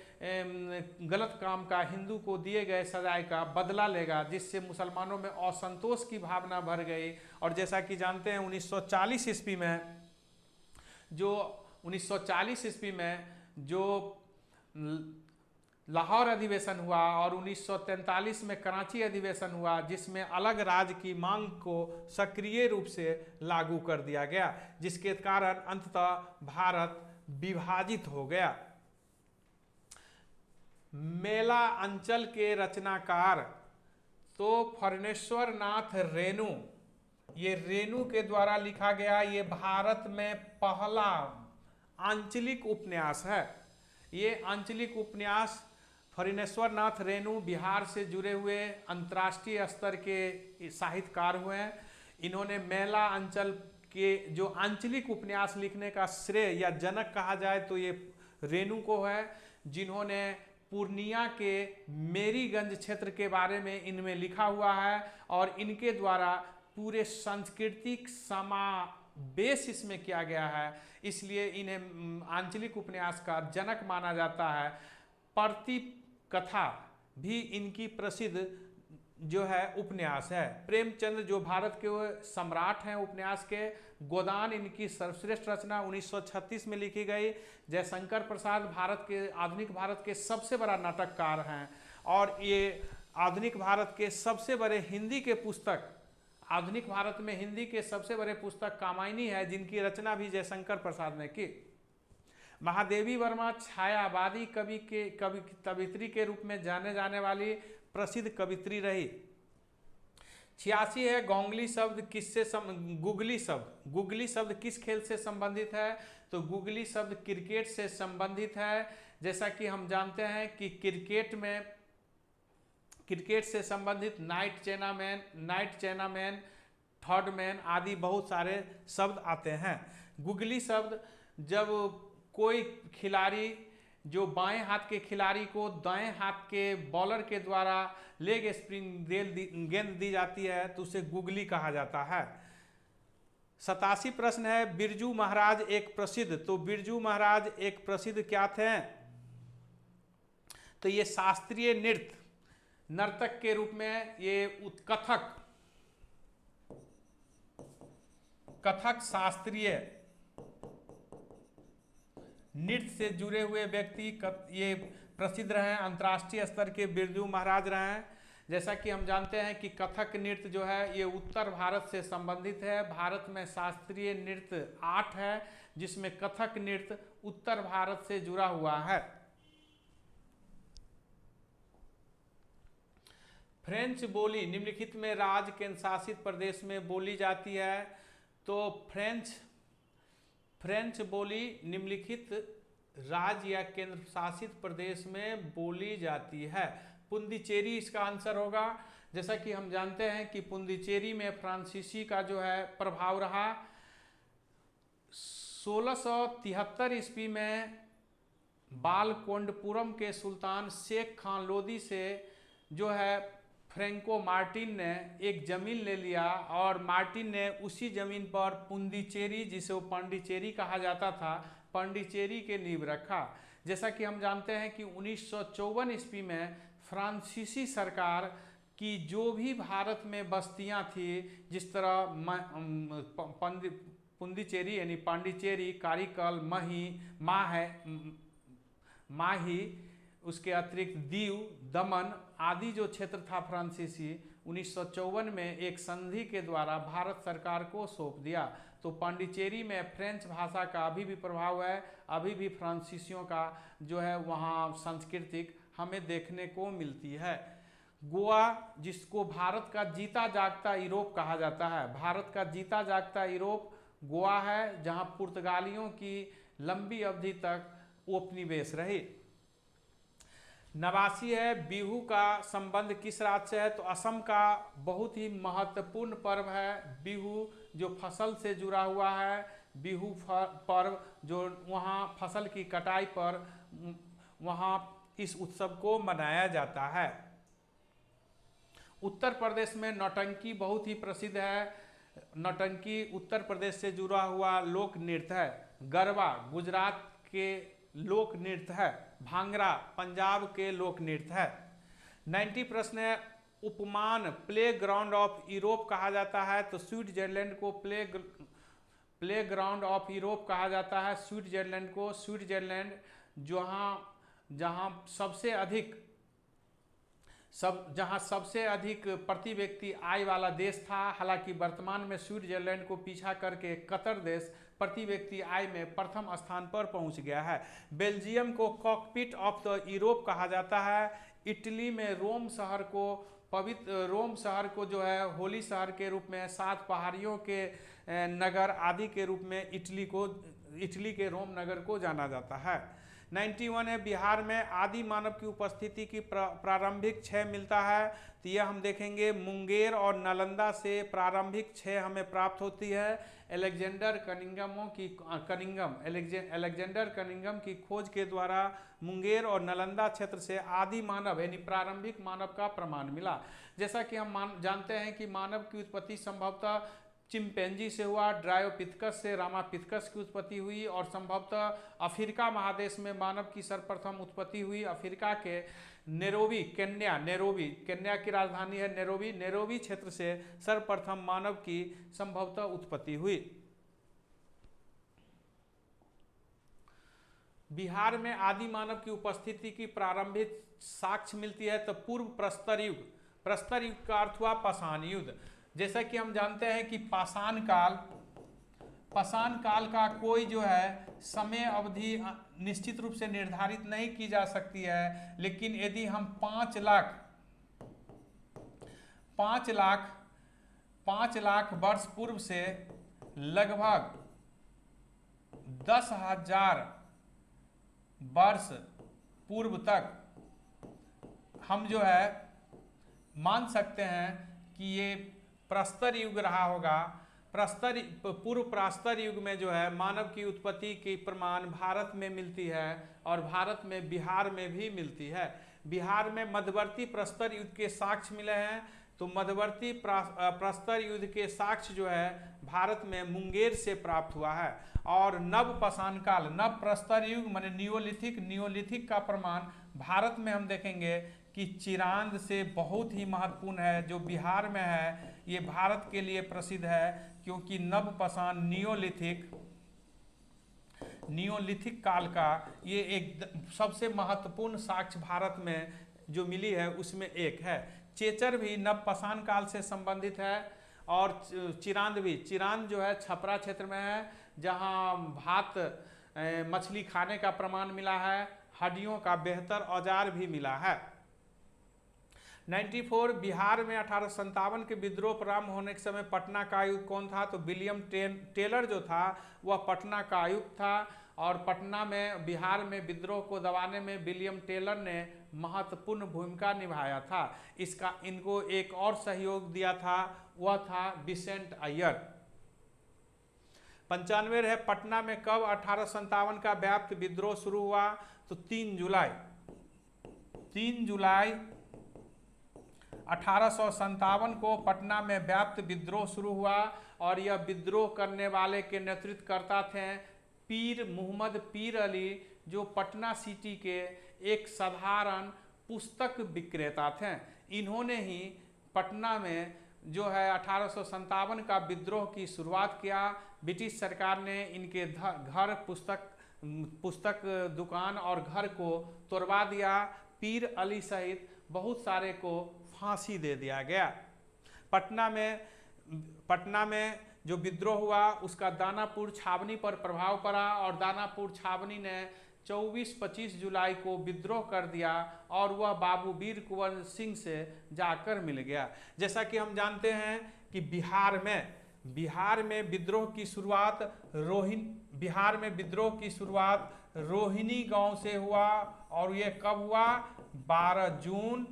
गलत काम का, हिंदू को दिए गए सजाए का बदला लेगा, जिससे मुसलमानों में असंतोष की भावना भर गई। और जैसा कि जानते हैं 1940 ईस्वी में जो लाहौर अधिवेशन हुआ और 1943 में कराची अधिवेशन हुआ, जिसमें अलग राज्य की मांग को सक्रिय रूप से लागू कर दिया गया, जिसके कारण अंततः भारत विभाजित हो गया। मेला अंचल के रचनाकार तो फर्नेश्वर नाथ रेणु, ये रेणु के द्वारा लिखा गया ये भारत में पहला आंचलिक उपन्यास है। ये आंचलिक उपन्यास फर्नेश्वर नाथ रेणु बिहार से जुड़े हुए अंतर्राष्ट्रीय स्तर के साहित्यकार हुए हैं। इन्होंने मेला अंचल के जो आंचलिक उपन्यास लिखने का श्रेय या जनक कहा जाए तो ये रेणु को है, जिन्होंने पूर्णिया के मेरीगंज क्षेत्र के बारे में इनमें लिखा हुआ है और इनके द्वारा पूरे सांस्कृतिक समावेश इसमें किया गया है, इसलिए इन्हें आंचलिक उपन्यास का जनक माना जाता है। प्रति कथा भी इनकी प्रसिद्ध जो है उपन्यास है। प्रेमचंद जो भारत के वो सम्राट हैं उपन्यास के, गोदान इनकी सर्वश्रेष्ठ रचना 1936 में लिखी गई। जयशंकर प्रसाद आधुनिक भारत के सबसे बड़ा नाटककार हैं, और ये आधुनिक भारत के सबसे बड़े हिंदी के पुस्तक, आधुनिक भारत में हिंदी के सबसे बड़े पुस्तक कामायनी है, जिनकी रचना भी जयशंकर प्रसाद ने की। महादेवी वर्मा छायावादी कवित्री के रूप में जाने जाने वाली प्रसिद्ध कवित्री रही। 86 है गोंगली शब्द गुगली शब्द किस खेल से संबंधित है? तो गुगली शब्द क्रिकेट से संबंधित है। जैसा कि हम जानते हैं कि क्रिकेट से संबंधित नाइट चैना मैन, थर्ड मैन आदि बहुत सारे शब्द आते हैं। गुगली शब्द जब कोई खिलाड़ी जो बाएं हाथ के खिलाड़ी को दाएं हाथ के बॉलर के द्वारा लेग स्पिन गेंद दी जाती है तो उसे गुगली कहा जाता है। 87 प्रश्न है, बिरजू महाराज एक प्रसिद्ध, तो बिरजू महाराज एक प्रसिद्ध क्या थे? तो ये शास्त्रीय नर्तक के रूप में ये कथक शास्त्रीय नृत्य से जुड़े हुए व्यक्ति ये प्रसिद्ध रहे, अंतर्राष्ट्रीय स्तर के बिरजू महाराज रहे हैं। जैसा कि हम जानते हैं कि कथक नृत्य जो है ये उत्तर भारत से संबंधित है। भारत में शास्त्रीय नृत्य 8 है, जिसमें कथक नृत्य उत्तर भारत से जुड़ा हुआ है। फ्रेंच बोली निम्नलिखित में राज्य केंद्र शासित प्रदेश में बोली जाती है। तो फ्रेंच बोली निम्नलिखित राज्य या केंद्र शासित प्रदेश में बोली जाती है। पुंडुचेरी इसका आंसर होगा। जैसा कि हम जानते हैं कि पुंडुचेरी में फ्रांसीसी का जो है प्रभाव रहा। 1673 ईस्वी में बालकोंडपुरम के सुल्तान शेख खान लोदी से जो है फ्रैंको मार्टिन ने एक जमीन ले लिया, और मार्टिन ने उसी जमीन पर पुंडुचेरी, जिसे वो पांडिचेरी कहा जाता था, पांडिचेरी के नींव रखा। जैसा कि हम जानते हैं कि 1954 ईस्वी में फ्रांसीसी सरकार की जो भी भारत में बस्तियां थी, जिस तरह पुंडुचेरी यानी पांडिचेरी, कारिकल, माही, उसके अतिरिक्त दीव, दमन आदि जो क्षेत्र था फ्रांसीसी, 1954 में एक संधि के द्वारा भारत सरकार को सौंप दिया। तो पांडिचेरी में फ्रेंच भाषा का अभी भी प्रभाव है, अभी भी फ्रांसीसियों का जो है वहाँ सांस्कृतिक हमें देखने को मिलती है। गोवा, जिसको भारत का जीता जागता यूरोप कहा जाता है, भारत का जीता जागता यूरोप गोवा है, जहाँ पुर्तगालियों की लंबी अवधि तक उपनिवेश रही। 89 है, बिहू का संबंध किस राज्य से है? तो असम का बहुत ही महत्वपूर्ण पर्व है बिहू, जो फसल से जुड़ा हुआ है। बिहू पर्व जो वहाँ फसल की कटाई पर वहाँ इस उत्सव को मनाया जाता है। उत्तर प्रदेश में नौटंकी बहुत ही प्रसिद्ध है। नौटंकी उत्तर प्रदेश से जुड़ा हुआ लोक नृत्य है। गरबा गुजरात के लोक नृत्य है। भांगड़ा पंजाब के लोक नृत्य है। 90 प्रश्न है, उपमान प्ले ग्राउंड ऑफ यूरोप कहा जाता है। तो स्विट्जरलैंड को प्ले ग्राउंड ऑफ यूरोप कहा जाता है। स्विट्जरलैंड को, स्विट्जरलैंड जहाँ सबसे अधिक प्रति व्यक्ति आय वाला देश था। हालांकि वर्तमान में स्विट्जरलैंड को पीछा करके कतर देश प्रति व्यक्ति आय में प्रथम स्थान पर पहुंच गया है। बेल्जियम को कॉकपिट ऑफ द यूरोप कहा जाता है। इटली में रोम शहर को जो है होली शहर के रूप में, 7 पहाड़ियों के नगर आदि के रूप में इटली के रोम नगर को जाना जाता है। 91 है, बिहार में आदि मानव की उपस्थिति की प्रारंभिक क्षय मिलता है। तो यह हम देखेंगे मुंगेर और नालंदा से प्रारंभिक क्षय हमें प्राप्त होती है। अलेक्जेंडर कनिंगम की खोज के द्वारा मुंगेर और नालंदा क्षेत्र से आदि मानव यानी प्रारंभिक मानव का प्रमाण मिला। जैसा कि हम जानते हैं कि मानव की उत्पत्ति संभवतः चिंपैंजी से हुआ, ड्रायोपिथेकस से रामापिथेकस की उत्पत्ति हुई, और संभवतः अफ्रीका महादेश में मानव की सर्वप्रथम उत्पत्ति हुई। अफ्रीका के नैरोबी, केन्या की राजधानी है नैरोबी क्षेत्र से सर्वप्रथम मानव की संभवतः उत्पत्ति हुई। बिहार में आदि मानव की उपस्थिति की प्रारंभिक साक्ष्य मिलती है तो पूर्व प्रस्तर युग। प्रस्तर युग का अर्थ हुआ पाषाण युग। जैसा कि हम जानते हैं कि पाषाण काल का कोई जो है समय अवधि निश्चित रूप से निर्धारित नहीं की जा सकती है, लेकिन यदि हम 5 लाख वर्ष पूर्व से लगभग 10,000 वर्ष पूर्व तक हम जो है मान सकते हैं कि ये प्रस्तर युग रहा होगा। पूर्व प्रस्तर युग में जो है मानव की उत्पत्ति की प्रमाण भारत में मिलती है, और भारत में बिहार में भी मिलती है। बिहार में मध्यवर्ती प्रस्तर युग के साक्ष्य मिले हैं, तो मध्यवर्ती प्रस्तर युग के साक्ष्य जो है भारत में मुंगेर से प्राप्त हुआ है। और नव पाषाण काल, नव प्रस्तर युग माने नियोलिथिक का प्रमाण भारत में हम देखेंगे कि चिरांद से बहुत ही महत्वपूर्ण है, जो बिहार में है। ये भारत के लिए प्रसिद्ध है क्योंकि नव पाषाण नियोलिथिक काल का ये एक सबसे महत्वपूर्ण साक्ष्य भारत में जो मिली है उसमें एक है। चेचर भी नव पाषाण काल से संबंधित है, और चिरांद जो है छपरा क्षेत्र में है, जहाँ भात मछली खाने का प्रमाण मिला है, हड्डियों का बेहतर औजार भी मिला है। 94 बिहार में 1857 के विद्रोह प्रारंभ होने के समय पटना का आयुक्त कौन था? तो विलियम टेलर जो था वह पटना का आयुक्त था, और पटना में बिहार में विद्रोह को दबाने में विलियम टेलर ने महत्वपूर्ण भूमिका निभाया था। इनको एक और सहयोग दिया था, वह था बिसेंट अय्यर। 95 है पटना में कब 1857 का व्याप्त विद्रोह शुरू हुआ? तो 3 जुलाई 1857 को पटना में व्याप्त विद्रोह शुरू हुआ, और यह विद्रोह करने वाले के नेतृत्वकर्ता थे पीर मुहम्मद पीर अली, जो पटना सिटी के एक साधारण पुस्तक विक्रेता थे। इन्होंने ही पटना में जो है 1857 का विद्रोह की शुरुआत किया। ब्रिटिश सरकार ने इनके घर पुस्तक दुकान और घर को तोड़वा दिया। पीर अली सहित बहुत सारे को फांसी दे दिया गया। पटना में जो विद्रोह हुआ उसका दानापुर छावनी पर प्रभाव पड़ा, और दानापुर छावनी ने 24-25 जुलाई को विद्रोह कर दिया, और वह बाबू वीर कुंवर सिंह से जाकर मिल गया। जैसा कि हम जानते हैं कि बिहार में विद्रोह की शुरुआत रोहिणी गांव से हुआ, और ये कब हुआ? 12 जून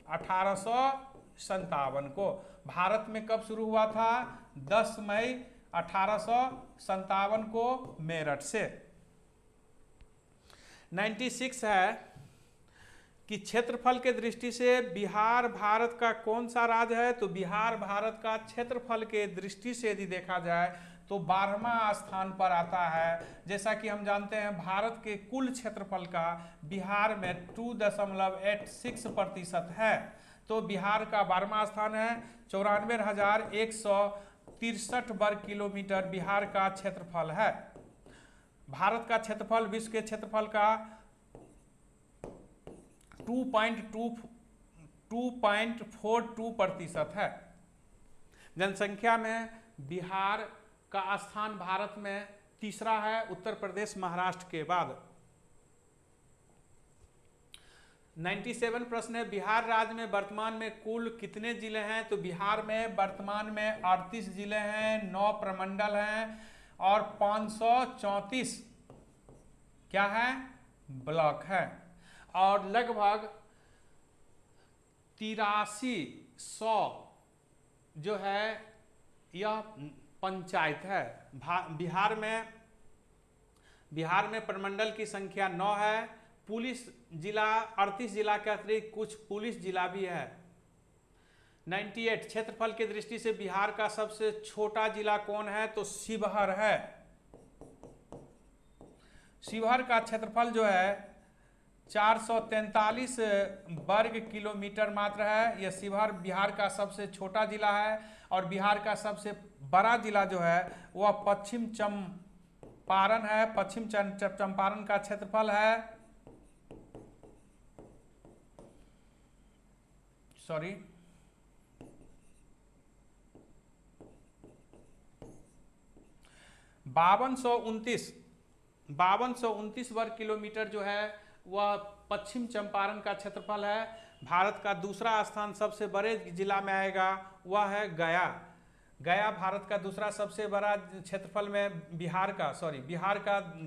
1857 को। भारत में कब शुरू हुआ था? 10 मई 1857 को मेरठ से। 96 है कि क्षेत्रफल के दृष्टि से बिहार भारत का कौन सा राज्य है? तो बिहार भारत का क्षेत्रफल के दृष्टि से यदि देखा जाए तो 12वां स्थान पर आता है। जैसा कि हम जानते हैं भारत के कुल क्षेत्रफल का बिहार में 2.86% है, तो बिहार का 12वां स्थान है। 94,163 वर्ग किलोमीटर बिहार का क्षेत्रफल है। भारत का क्षेत्रफल विश्व के क्षेत्रफल का 2.42% है। जनसंख्या में बिहार का स्थान भारत में तीसरा है, उत्तर प्रदेश महाराष्ट्र के बाद। 97 प्रश्न है बिहार राज्य में वर्तमान में कुल कितने जिले हैं? तो बिहार में वर्तमान में 38 जिले हैं, 9 प्रमंडल हैं, और 534 क्या है? ब्लॉक है, और लगभग 8300 जो है यह पंचायत है। बिहार में प्रमंडल की संख्या 9 है। पुलिस जिला 38 जिला के अतिरिक्त कुछ पुलिस जिला भी है। 98 क्षेत्रफल की दृष्टि से बिहार का सबसे छोटा जिला कौन है? तो शिवहर है। शिवहर का क्षेत्रफल जो है 443 वर्ग किलोमीटर मात्र है। यह शिवहर बिहार का सबसे छोटा जिला है और बिहार का सबसे बड़ा जिला जो है वह पश्चिम चंपारण है। पश्चिम चंपारण का क्षेत्रफल है 5229 वर्ग किलोमीटर जो है वह पश्चिम चंपारण का क्षेत्रफल है। भारत का दूसरा स्थान सबसे बड़े जिला में आएगा, वह है गया। गया भारत का दूसरा सबसे बड़ा क्षेत्रफल में बिहार का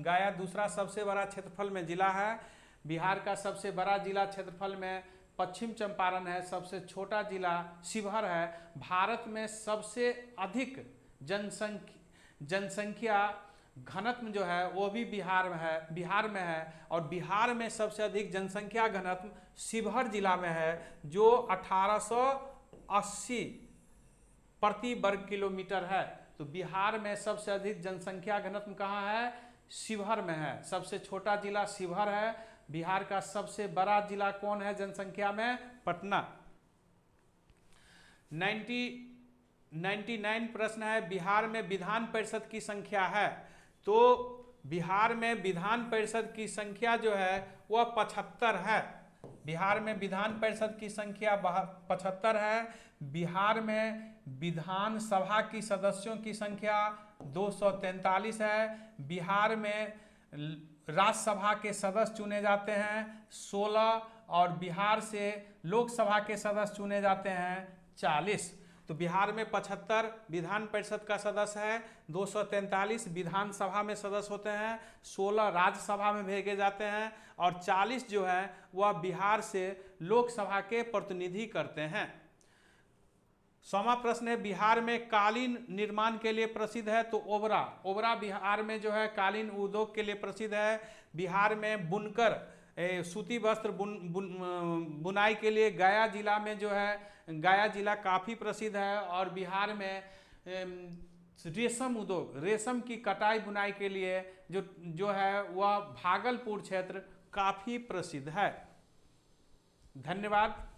गया दूसरा सबसे बड़ा क्षेत्रफल में जिला है। बिहार का सबसे बड़ा जिला क्षेत्रफल में पश्चिम चंपारण है। सबसे छोटा जिला शिवहर है। भारत में सबसे अधिक जनसंख्या घनत्व जो है वो भी बिहार में है और बिहार में सबसे अधिक जनसंख्या घनत्व शिवहर जिला में है जो 1880 प्रति वर्ग किलोमीटर है। तो बिहार में सबसे अधिक जनसंख्या घनत्व कहाँ है? शिवहर में है। सबसे छोटा जिला शिवहर है। बिहार का सबसे बड़ा जिला कौन है जनसंख्या में? पटना। 99 प्रश्न है, बिहार में विधान परिषद की संख्या है। तो बिहार में विधान परिषद की संख्या जो है वह 75 है। बिहार में विधान परिषद की संख्या 75 है। बिहार में विधानसभा की सदस्यों की संख्या 243 है। बिहार में राज्यसभा के सदस्य चुने जाते हैं 16 और बिहार से लोकसभा के सदस्य चुने जाते हैं 40। तो बिहार में 75 विधान परिषद का सदस्य है, 243 विधानसभा में सदस्य होते हैं, 16 राज्यसभा में भेजे जाते हैं और 40 जो है वह बिहार से लोकसभा के प्रतिनिधि करते हैं। 100वां प्रश्न है, बिहार में कालीन निर्माण के लिए प्रसिद्ध है। तो ओबरा बिहार में जो है कालीन उद्योग के लिए प्रसिद्ध है। बिहार में बुनकर सूती वस्त्र बुनाई के लिए गया जिला में जो है गया जिला काफ़ी प्रसिद्ध है। और बिहार में रेशम उद्योग, रेशम की कटाई बुनाई के लिए जो है वह भागलपुर क्षेत्र काफ़ी प्रसिद्ध है। धन्यवाद।